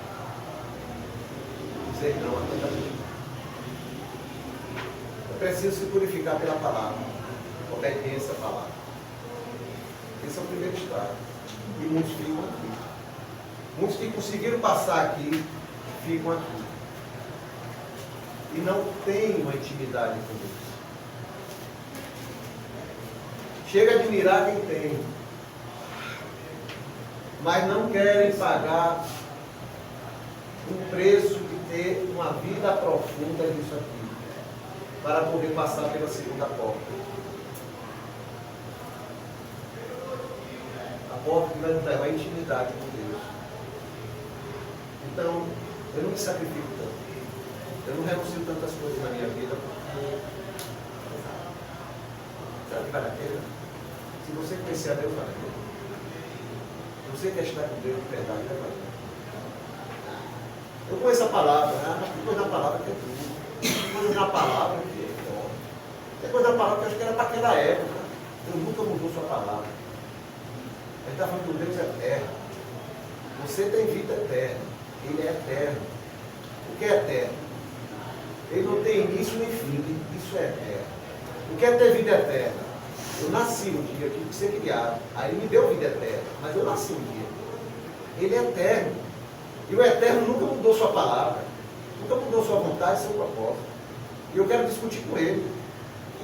dizer não a tanta gente. É preciso se purificar pela palavra, obediência à palavra. Esse é o primeiro estágio. E muitos ficam aqui. Muitos que conseguiram passar aqui, ficam aqui. E não têm uma intimidade com Deus. Chega a admirar quem tem, mas não querem pagar o preço de ter uma vida profunda nisso aqui, para poder passar pela segunda porta. A porta que vai nos levar à intimidade com Deus. Então, eu não me sacrifico tanto, eu não renuncio tantas coisas na minha vida, porque será que vale a pena? Se você conhecer a Deus, vale a pena. Se você quer estar com Deus de verdade, vale a pena. Eu conheço a palavra, tem coisa na palavra que é tudo. Tem coisa na palavra que é forte. Tem coisa na palavra que eu acho que era para aquela época. Deus nunca mudou sua palavra. A gente está falando do Deus eterno. Você tem vida eterna. Ele é eterno. O que é eterno? Ele não tem início nem fim. Isso é eterno. O que é ter vida eterna? Eu nasci um dia, eu tive que ser criado. Aí ele me deu vida eterna. Mas eu nasci um dia. Ele é eterno. E o eterno nunca mudou sua palavra. Nunca mudou sua vontade, seu propósito. E eu quero discutir com ele.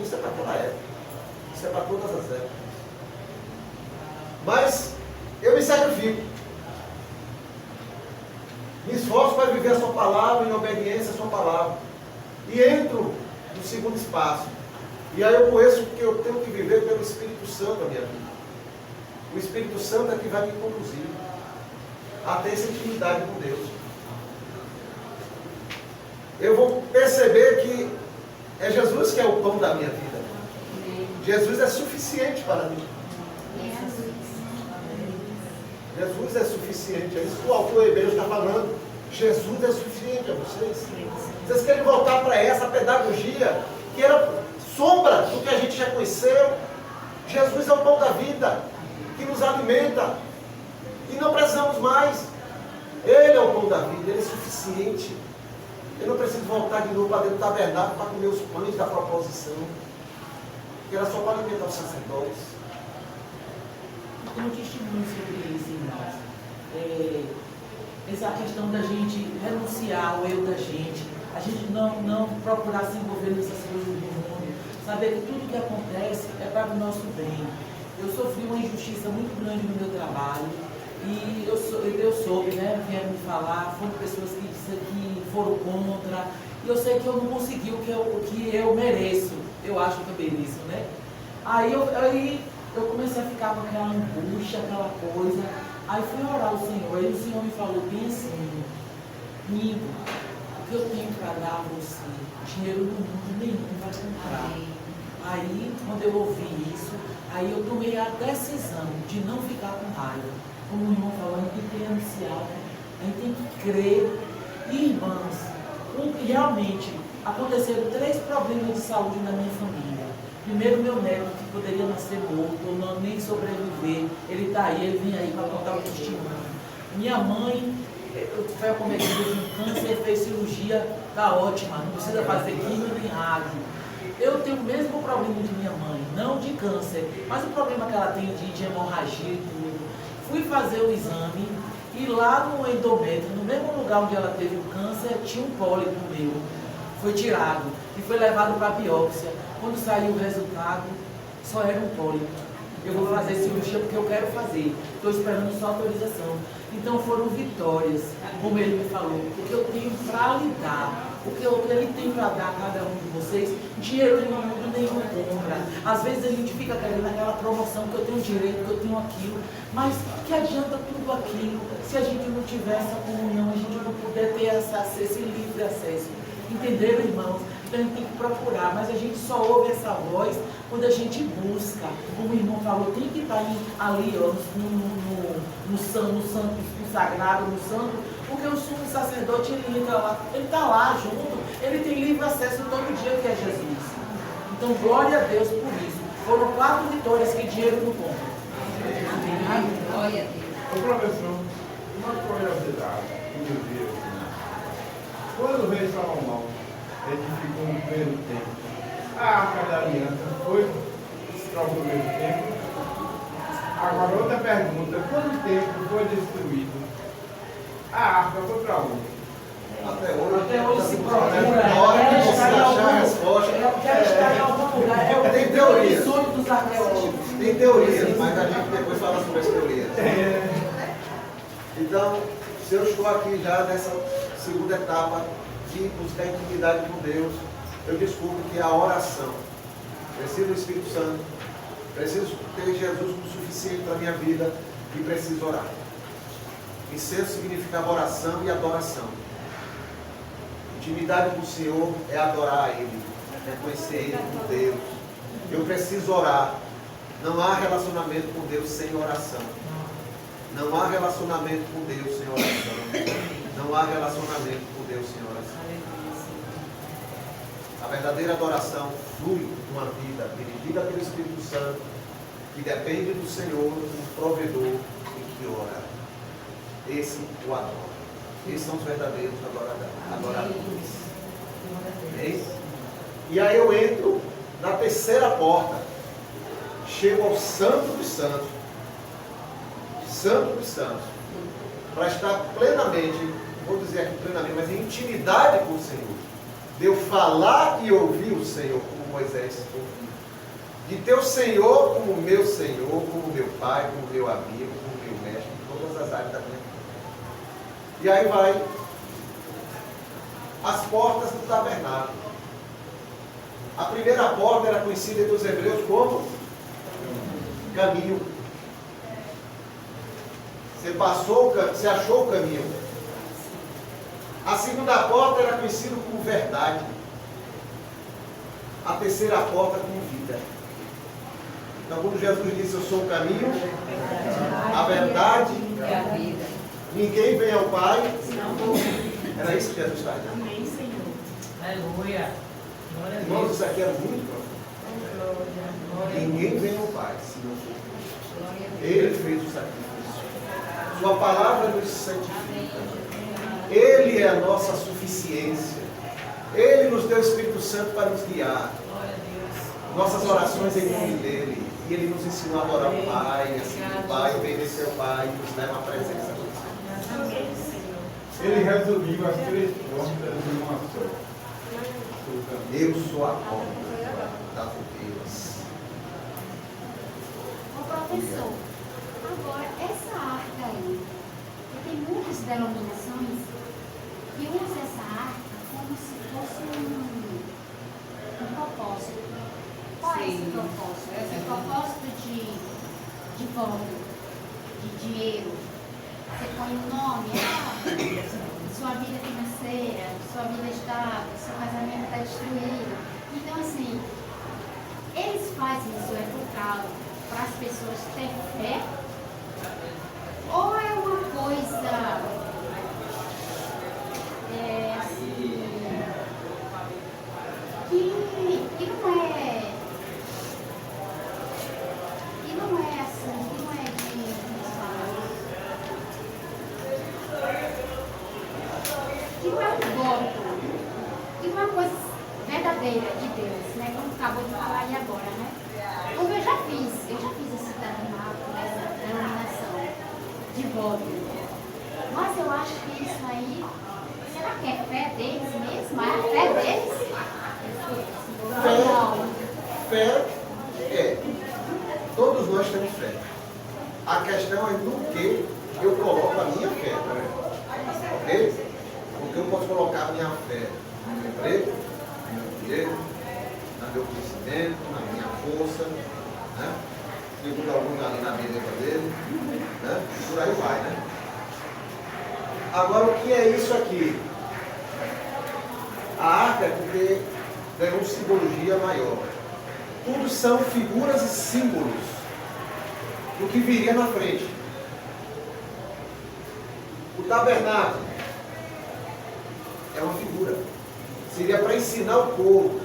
Isso é para aquela época. Isso é para todas as épocas. Mas eu me sacrifico. Me esforço para viver a sua palavra, em obediência à sua palavra. E entro no segundo espaço. E aí eu conheço que eu tenho que viver pelo Espírito Santo a minha vida. O Espírito Santo é que vai me conduzir a ter essa intimidade com Deus. Eu vou perceber que é Jesus que é o pão da minha vida. Jesus é suficiente para mim. Jesus é suficiente. É isso que o autor Hebreus está falando. Jesus é suficiente a vocês. Vocês querem voltar para essa pedagogia que era sombra do que a gente já conheceu. Jesus é o pão da vida, que nos alimenta. E não precisamos mais. Ele é o pão da vida, ele é suficiente. Eu não preciso voltar de novo para dentro do tabernáculo para comer os pães da proposição. que era só para alimentar os sacerdotes. Tem um testemunho sobre isso, irmãos. Essa questão da gente renunciar ao eu da gente, a gente não procurar se envolver nessas coisas do mundo, saber que tudo que acontece é para o nosso bem. Eu sofri uma injustiça muito grande no meu trabalho e eu soube, né, vieram me falar, foram pessoas que foram contra, e eu sei que eu não consegui o que eu mereço, eu acho que eu mereço, né? Aí eu comecei a ficar com aquela angústia, aquela coisa. Aí fui orar ao Senhor, e o Senhor me falou bem assim: Nico, o que eu tenho para dar a você, dinheiro do mundo nenhum vai comprar. Aí, quando eu ouvi isso, aí eu tomei a decisão de não ficar com raiva. Como o irmão falou, a gente tem que anunciar, a gente tem que crer. E, irmãos, realmente aconteceram 3 problemas de saúde na minha família. Primeiro, meu neto, que poderia nascer morto, ou não, nem sobreviver, ele está aí, ele vem aí para contar o testemunho. Minha mãe foi acometida de um câncer, fez cirurgia, está ótima, não precisa fazer químio nem rádio. Eu tenho o mesmo problema de minha mãe, não de câncer, mas o problema que ela tem de hemorragia e tudo. Fui fazer o exame e lá no endométrio, no mesmo lugar onde ela teve o câncer, tinha um pólipo meu. Foi tirado e foi levado para a biópsia. Quando saiu o resultado, só era um pólipo. Eu vou fazer cirurgia porque eu quero fazer. Estou esperando só autorização. Então foram vitórias, como ele me falou. O que eu tenho para lhe dar, o que ele tem para dar a cada um de vocês, dinheiro de mundo nenhum compra. Às vezes a gente fica querendo aquela promoção que eu tenho direito, que eu tenho aquilo. Mas que adianta tudo aquilo se a gente não tiver essa comunhão, a gente não puder ter esse livre acesso. Entenderam, irmãos? Então a gente tem que procurar, mas a gente só ouve essa voz quando a gente busca. Como o irmão falou, tem que estar ali, ó, no santo, no sagrado, no santo, porque o sumo sacerdote, ele entra lá, ele está lá junto, ele tem livre acesso todo dia, que é Jesus. Então, glória a Deus por isso. Foram 4 vitórias que dinheiro não compra. Glória a Deus. Ô professor, uma curiosidade que eu vi aqui. Quando o rei Salomão edificou um primeiro templo, a Arca da Aliança foi para o primeiro templo. Agora, outra pergunta: quando o templo foi destruído, a arca foi para onde? Até hoje se procura. procura. Na hora que Ela você está em achar a algum- resposta, Ela está em algum lugar. É Tem o teorias. sonho dos arqueólogos. tem teorias, mas a gente depois fala sobre as teorias. Então, se eu estou aqui já nessa segunda etapa de buscar intimidade com Deus, eu descubro que a oração, preciso do Espírito Santo, preciso ter Jesus como suficiente para a minha vida e preciso orar. Incenso significava oração e adoração. Intimidade com o Senhor é adorar a Ele, é conhecer Ele como Deus. Eu preciso orar. Não há relacionamento com Deus sem oração. Não há relacionamento com Deus sem oração. Não há relacionamento com Deus sem oração. A verdadeira adoração flui de uma vida dirigida pelo Espírito Santo, que depende do Senhor, um provedor e que ora. Esse o adora. Esses são os verdadeiros adoradores. Amém? E aí eu entro na terceira porta. Chego ao Santo dos Santos. Santo dos Santos. Para estar plenamente, vou dizer aqui plenamente, mas em intimidade com o Senhor. De eu falar e ouvir o Senhor, como Moisés ouviu. De ter o Senhor como meu Senhor, como meu Pai, como meu amigo, como meu mestre, em todas as áreas da minha vida. E aí vai as portas do tabernáculo. A primeira porta era conhecida entre os hebreus como caminho. Você achou o caminho. A segunda porta era conhecida como verdade. A terceira porta como vida. Então, quando Jesus disse: eu sou o caminho, a verdade E a vida. ninguém vem ao Pai. Era isso que Jesus está dizendo. Amém, Senhor. Aleluia. Glória a Irmãos, Deus. isso aqui é muito profundo. Glória a Ninguém vem ao Pai se não for por Deus. Glória a Deus. Ele fez o sacrifício. Sua palavra nos santifica. Ele é a nossa suficiência. Ele nos deu o Espírito Santo para nos guiar. Glória a Deus. nossas orações em nome dele. E ele nos ensinou a adorar o Pai, assim, o Pai, obedecer ao Pai, nos leva à presença do Senhor. Amém, Senhor. Ele reza domingo às 3 portas de uma só. Eu sou a porta das ovelhas. Ô professor, agora essa arca aí, porque tem muitas denominações que usam essa arca como se fosse um propósito. Qual é esse Sim. propósito? Esse propósito de voto, de dinheiro. Você põe o nome, sua vida financeira, sua vida estável, seu casamento está destruído. Então, assim, eles fazem isso para as pessoas terem fé? Ou é uma coisa assim, que não é assim, que não é de como falar, que não é um voto, que não é uma coisa verdadeira de Deus, né? Como acabou de falar aí agora, né? Como eu já fiz esse tabernáculo, essa denominação de voto. Mas eu acho que isso aí, será que é fé deles mesmo? É a fé deles? Não. Fé é. Todos nós temos fé. A questão é no que eu coloco a minha fé. Ok? Porque eu posso colocar a minha fé no meu emprego, no meu dinheiro, no meu conhecimento, na minha força, né? Segundo alguns ali na mesa dele, né? Por aí vai, né? Agora, o que é isso aqui? A arca é porque ganhou simbologia maior. Tudo são figuras e símbolos do que viria na frente. O tabernáculo é uma figura. Seria para ensinar o povo,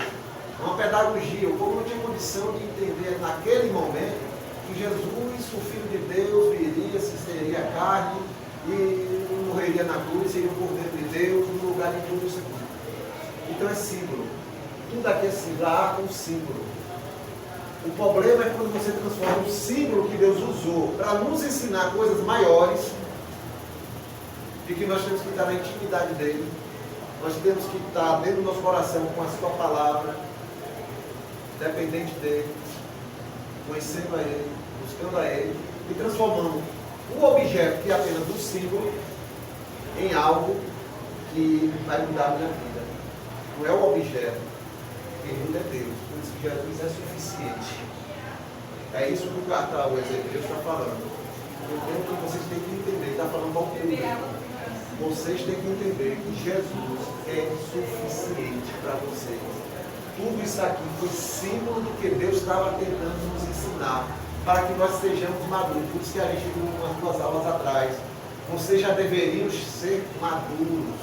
uma pedagogia. O povo não tinha condição de entender naquele momento que Jesus, o Filho de Deus, viria, se seria carne e morreria na cruz, seria o Cordeiro de Deus, no lugar de tudo isso aqui. Então é símbolo. Tudo aqui é símbolo. A arca é um símbolo. O problema é quando você transforma um símbolo que Deus usou para nos ensinar coisas maiores, de que nós temos que estar na intimidade dele, nós temos que estar dentro do nosso coração com a sua palavra, dependente dele, conhecendo a ele, buscando a ele, e transformando um objeto que é apenas um símbolo em algo que vai mudar a minha vida. Não é o objeto, quem muda é Deus. Por isso que Jesus é suficiente. É isso que o Ezequiel está falando. Eu tenho que vocês têm que entender, está falando ao público. Vocês têm que entender que Jesus é suficiente para vocês. Tudo isso aqui foi símbolo do que Deus estava tentando nos ensinar, para que nós sejamos maduros. Por isso que a gente viu umas 2 aulas atrás. Vocês já deveriam ser maduros,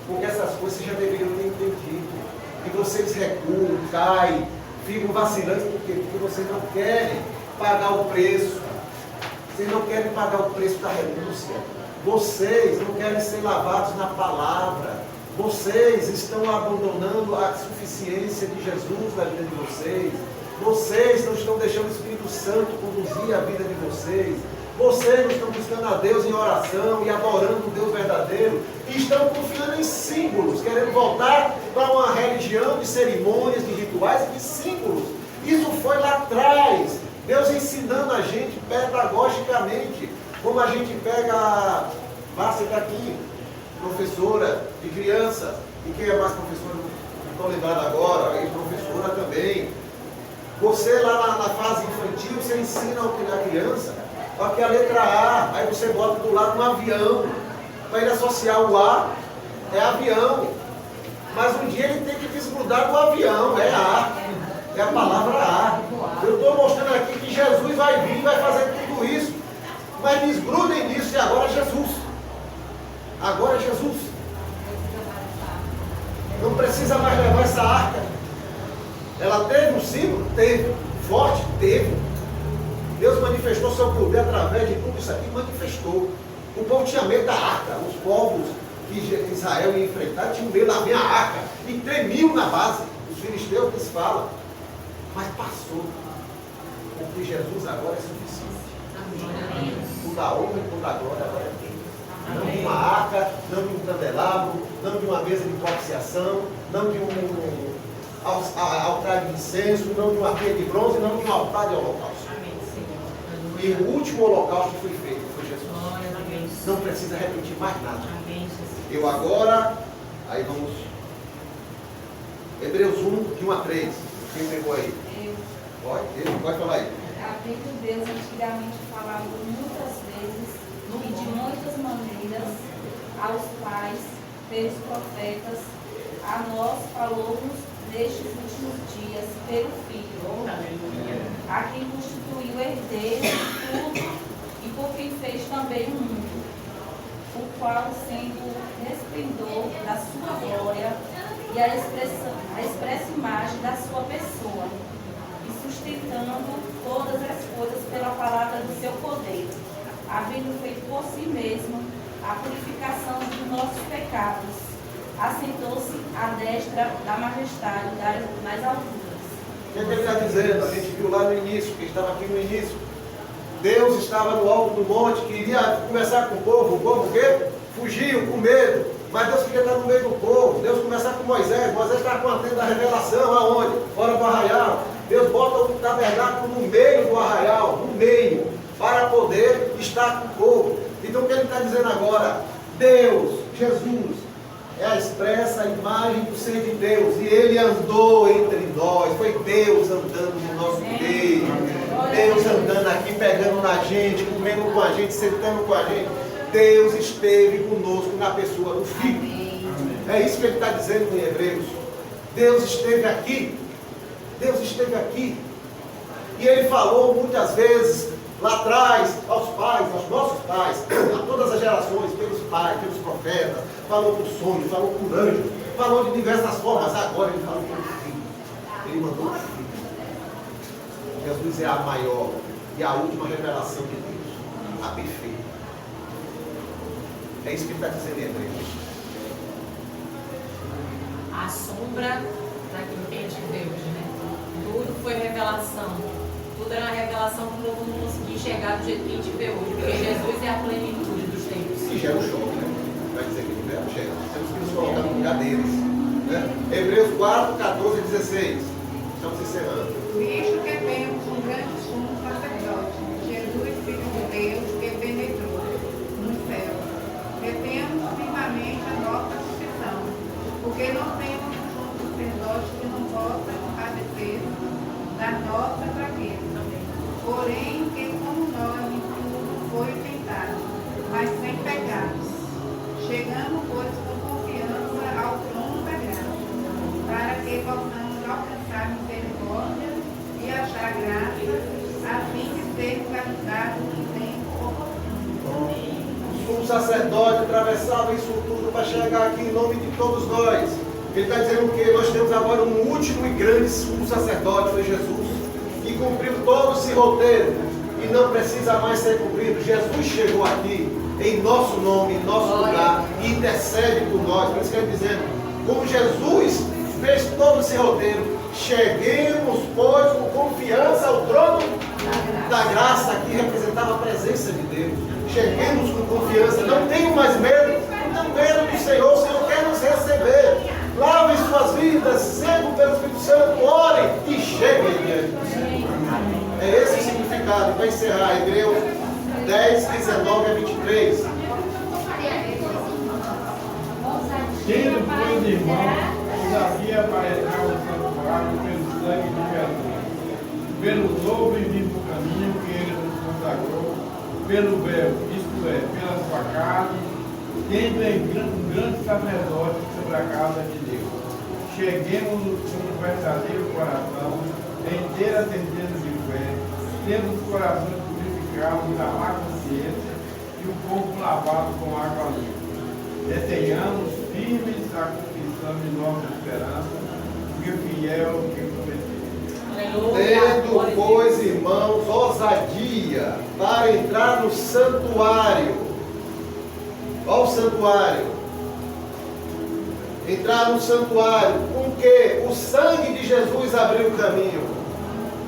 porque essas coisas vocês já deveriam ter entendido. E vocês recuam, caem, ficam vacilando, por quê? Porque vocês não querem pagar o preço. Vocês não querem pagar o preço da renúncia. Vocês não querem ser lavados na palavra. Vocês estão abandonando a suficiência de Jesus na vida de vocês. Vocês não estão deixando o Espírito Santo conduzir a vida de vocês. Vocês não estão buscando a Deus em oração e adorando o Deus verdadeiro. E estão confiando em símbolos, querendo voltar para uma religião de cerimônias, de rituais e de símbolos. Isso foi lá atrás. Deus ensinando a gente pedagogicamente. Como a gente pega a Márcia está aqui, professora de criança. E quem é mais professora? Não estou lembrado agora. E professora também. Você lá na fase infantil, você ensina a criança aqui a letra A, aí você bota do lado um avião, para ele associar o A, é avião. Mas um dia ele tem que desgrudar do avião, é A, é a palavra A. Eu estou mostrando aqui que Jesus vai vir e vai fazer tudo isso, mas desgrudem disso e agora é Jesus. Agora é Jesus. Não precisa mais levar essa arca. Ela teve um símbolo? Teve. Forte? Teve. Deus manifestou seu poder através de tudo isso aqui, manifestou. O povo tinha medo da arca. Os povos que Israel ia enfrentar tinham medo, lá vem a arca. E tremiam na base. Os filisteus que se falam. mas passou. Porque Jesus agora é suficiente. O da honra e o da glória agora é dele. Não de uma arca, não de um candelabro, não de uma mesa de propiciação, não de um altar de incenso, não de uma pia de bronze, não de um altar de holocausto. E o último holocausto que foi feito foi Jesus. Não precisa repetir mais nada. Eu agora, aí vamos. Hebreus 1, de 1 a 3. Quem pegou aí? Pode falar aí. Havendo Deus antigamente falado muitas vezes e de muitas maneiras aos pais, pelos profetas, a nós falou-nos nestes últimos dias pelo Filho, a quem constituiu herdeiro de tudo e por quem fez também o mundo, o qual, sendo resplendor da sua glória e a expressa imagem da sua pessoa, e sustentando todas as coisas pela palavra do seu poder, havendo feito por si mesmo a purificação dos nossos pecados, assentou-se à destra da majestade nas alturas. O que ele está dizendo? A gente viu lá no início, que estava aqui no início. Deus estava no alto do monte, queria conversar com o povo o quê? Fugiu com medo, mas Deus queria estar no meio do povo. Deus começar com Moisés estava com a tenda da revelação, aonde? Fora do arraial. Deus bota o tabernáculo no meio do arraial, no meio, para poder estar com o povo. Então o que ele está dizendo agora? Deus, Jesus, é a expressa imagem do ser de Deus, e Ele andou entre nós, foi Deus andando no nosso meio, Deus andando aqui, pegando na gente, comendo com a gente, sentando com a gente. Deus esteve conosco na pessoa do Filho. É isso que ele está dizendo em Hebreus. Deus esteve aqui, e Ele falou muitas vezes lá atrás, aos pais, aos nossos pais, a todas as gerações, pelos pais, pelos profetas, falou por sonhos, falou por anjos, falou de diversas formas. Agora Ele falou pelo Filho. Ele mandou o Filho. Jesus é a maior e a última revelação de Deus, a perfeita. É isso que Ele está dizendo em Hebreus. A sombra daquilo que a gente vê hoje, né? Tudo foi revelação. Tudo era uma revelação que o povo não conseguia enxergar do jeito que a gente vê hoje, porque Jesus é a plenitude dos tempos. E gera um choque, né? Vai dizer que não é chega. Temos que nos colocar no lugar deles. Né? Hebreus 4, 14 e 16. Estamos encerrando. Visto que temos um grande sumo sacerdote, Jesus, Filho de Deus, que penetrou no céu. Retemos firmemente a nossa confissão, porque não temos um sumo sacerdote que não possa padecer das nossas fraquezas. Porém, que como nós em tudo foi tentado, mas sem pecados. Chegamos, pois, com confiança ao trono da graça, para que possamos alcançar misericórdia e achar graça, a fim de sermos ajudados no tempo oportuno. O sumo sacerdote atravessava isso tudo para chegar aqui em nome de todos nós. Ele está dizendo que nós temos agora um último e grande sumo sacerdote, foi Jesus, que cumpriu todo esse roteiro e não precisa mais ser cumprido. Jesus chegou aqui em nosso nome, em nosso lugar, e intercede por nós. Por isso que ele está dizendo, como Jesus fez todo esse roteiro, cheguemos, pois, com confiança ao trono da graça, que representava a presença de Deus. Cheguemos com confiança, não tenham mais medo, não tenham medo do Senhor, o Senhor quer nos receber. Lavem suas vidas, sejam pelo Espírito Santo, orem e cheguem diante do Senhor. É esse o significado. Para encerrar, Hebreus 10, 19 a 23. Tendo, pois, irmãos, todavia para entrar no santuário pelo sangue de Jesus, pelo novo e vivo caminho que Ele nos consagrou, pelo véu, isto é, pela sua carne, tendo um grande sacerdote sobre a casa de Deus. Cheguemos com um verdadeiro coração, inteira certeza de fé, tendo os corações purificados da má consciência e o corpo lavado com água limpa. Detenhamos firmes a confissão de nossa esperança, porque fiel que prometeu. Tendo, pois, irmãos, ousadia para entrar no santuário. Olha o santuário. Entrar no santuário. Com que? O sangue de Jesus abriu o caminho.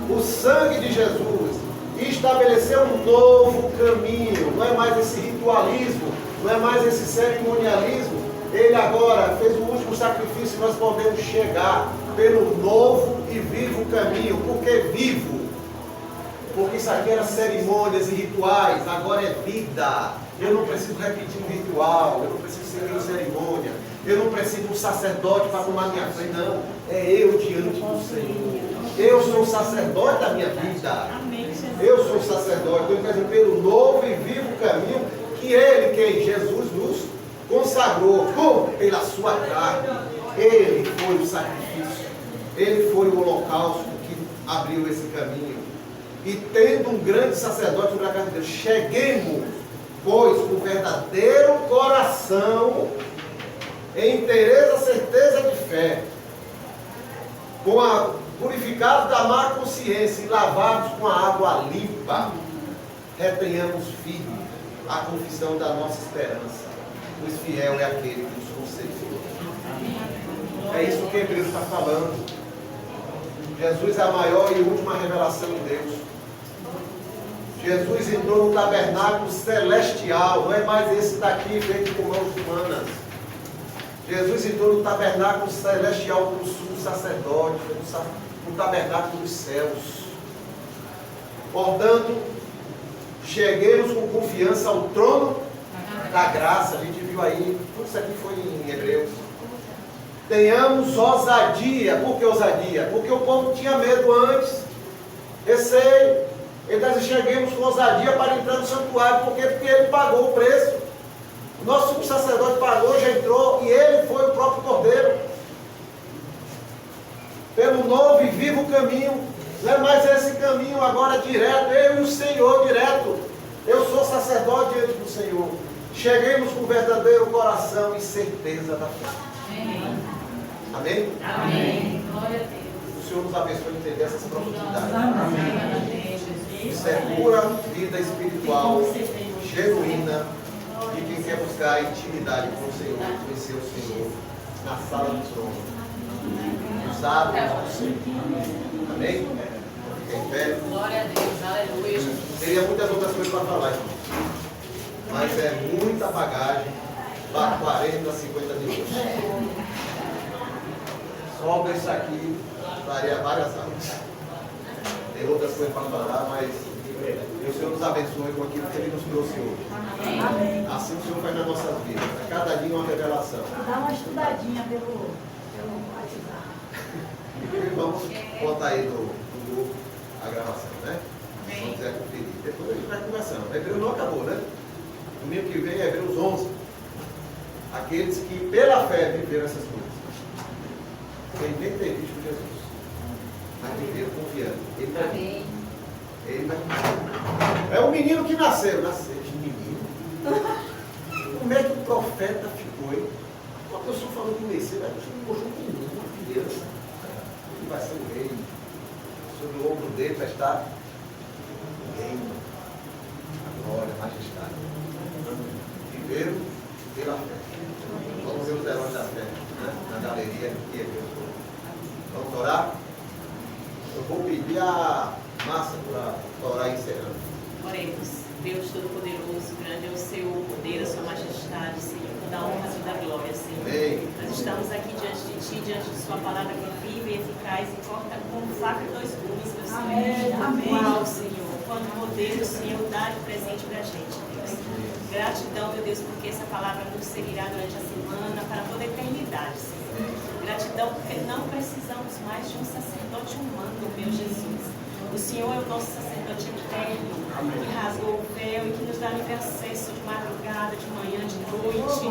o sangue de Jesus, e estabeleceu um novo caminho. Não é mais esse ritualismo, não é mais esse cerimonialismo. Ele agora fez o último sacrifício e nós podemos chegar pelo novo e vivo caminho. Por que vivo? Porque isso aqui era cerimônias e rituais, agora é vida. Eu não preciso repetir um ritual, eu não preciso seguir uma cerimônia, eu não preciso de um sacerdote para tomar minha frente, não. É eu diante do Senhor. Eu sou o sacerdote da minha vida. Eu sou o sacerdote. Então, quer dizer, pelo novo e vivo caminho que Ele, quem? Jesus nos consagrou. Como? Pela sua carne. Ele foi o sacrifício. Ele foi o holocausto que abriu esse caminho. E tendo um grande sacerdote sobre a casa de Deus, cheguemos, pois, com verdadeiro coração, em inteireza, certeza de fé, com a purificados da má consciência e lavados com a água limpa, retenhamos firme a confissão da nossa esperança, pois fiel é aquele que nos concedeu. É isso que Hebreus está falando. Jesus é a maior e última revelação de Deus. Jesus entrou no tabernáculo celestial, não é mais esse daqui feito com mãos humanas. Jesus entrou no tabernáculo celestial como sumo sacerdote, no tabernáculo dos céus. Portanto, cheguemos com confiança ao trono da graça. A gente viu aí, tudo isso aqui foi em Hebreus. Tenhamos ousadia. Por que ousadia? Porque o povo tinha medo antes, receio. Então, cheguemos com ousadia para entrar no santuário. Por quê? Porque ele pagou o preço. O nosso sumo sacerdote pagou, já entrou, e ele foi o próprio Cordeiro. Pelo novo e vivo caminho. Não é mais esse caminho agora direto, eu e o Senhor direto. Eu sou sacerdote diante do Senhor. Cheguemos com verdadeiro coração e certeza da fé. Amém. Amém? Amém. Glória a Deus. O Senhor nos abençoe a entender essas profundidades. Amém. Isso é pura vida espiritual, genuína, de quem quer buscar intimidade com o Senhor, conhecer o Senhor na sala do trono, nos atos do Senhor. Amém? Fica em pé. Glória a Deus. Aleluia. Teria muitas outras coisas para falar, irmão. Mas é muita bagagem para 40, 50 minutos. Sobra isso aqui, daria várias aulas. Tem outras coisas para falar, mas o Senhor nos abençoe com aquilo que Ele nos trouxe hoje. Amém. Assim o Senhor faz nas nossas vidas. A cada dia uma revelação. Dá uma estudadinha pelo WhatsApp. E vamos botar aí no grupo a gravação, né? Se não quiser conferir. Depois a gente vai conversando. Hebreus não acabou, né? Domingo que vem é Hebreus 11. Aqueles que pela fé viveram essas coisas. Sem nem ter visto Jesus. Mas viveram confiando. Ele vai vir. Ele vai vir. É um menino que nasceu. Nasceu de menino. Como é que o profeta ficou, hein? Uma pessoa falou que o Messias, poxa, um menino, uma criança. Ele vai ser o rei. Sobre o ombro dele vai estar o reino, a glória, a majestade. Viveram pela fé. Vamos ver os heróis da fé, né? Na galeria aqui, Hebreus. Vamos orar? Eu vou pedir a Márcia para orar encerrando. Oremos. Deus Todo-Poderoso, grande é o seu poder, a sua majestade, Senhor, toda a honra e toda a glória, Senhor. Amém. Nós estamos aqui diante de Ti, diante de Sua palavra que é viva e eficaz e corta como faca e dois gumes, meu Senhor. Amém. Uau, Senhor, quanto poder o Senhor dá de presente para a gente, Deus. Gratidão, meu Deus, porque essa palavra nos seguirá durante a semana para toda a eternidade, Senhor. Gratidão porque não precisamos mais de um sacerdote humano, meu Jesus. O Senhor é o nosso sacerdote eterno, que rasgou o véu e que nos dá livre acesso de madrugada, de manhã, de noite,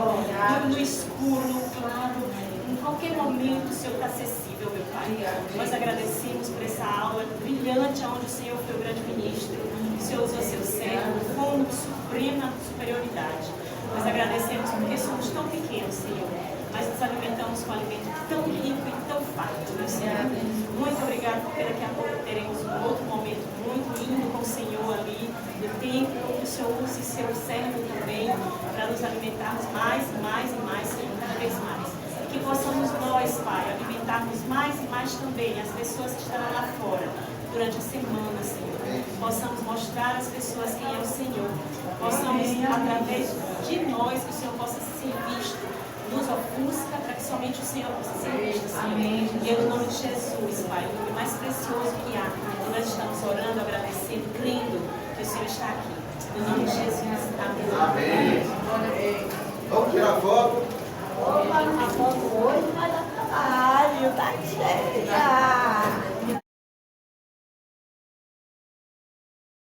no escuro, no claro. Em qualquer momento o Senhor está acessível, meu Pai. Nós agradecemos por essa aula brilhante, onde o Senhor foi o grande ministro. O Senhor usou seu servo com suprema superioridade. Nós agradecemos porque somos tão pequenos, Senhor, mas nos alimentamos com alimento tão rico e tão farto, meu Senhor. Muito obrigado, porque daqui a pouco teremos um outro momento muito lindo com o Senhor ali, no templo, que o Senhor use seu servo também, para nos alimentarmos mais e mais e mais, Senhor, cada vez mais. E que possamos nós, Pai, alimentarmos mais e mais também as pessoas que estarão lá fora, durante durante a semana, Senhor. Possamos mostrar às pessoas quem é o Senhor. Possamos, através de nós, que o Senhor possa ser visto. Nos ofusca para que somente o Senhor possa ser visto, Senhor. E é no nome de Jesus, Pai, o nome mais precioso que há. E nós estamos orando, agradecendo, crendo que o Senhor está aqui. No nome de Jesus. Amém. Amém.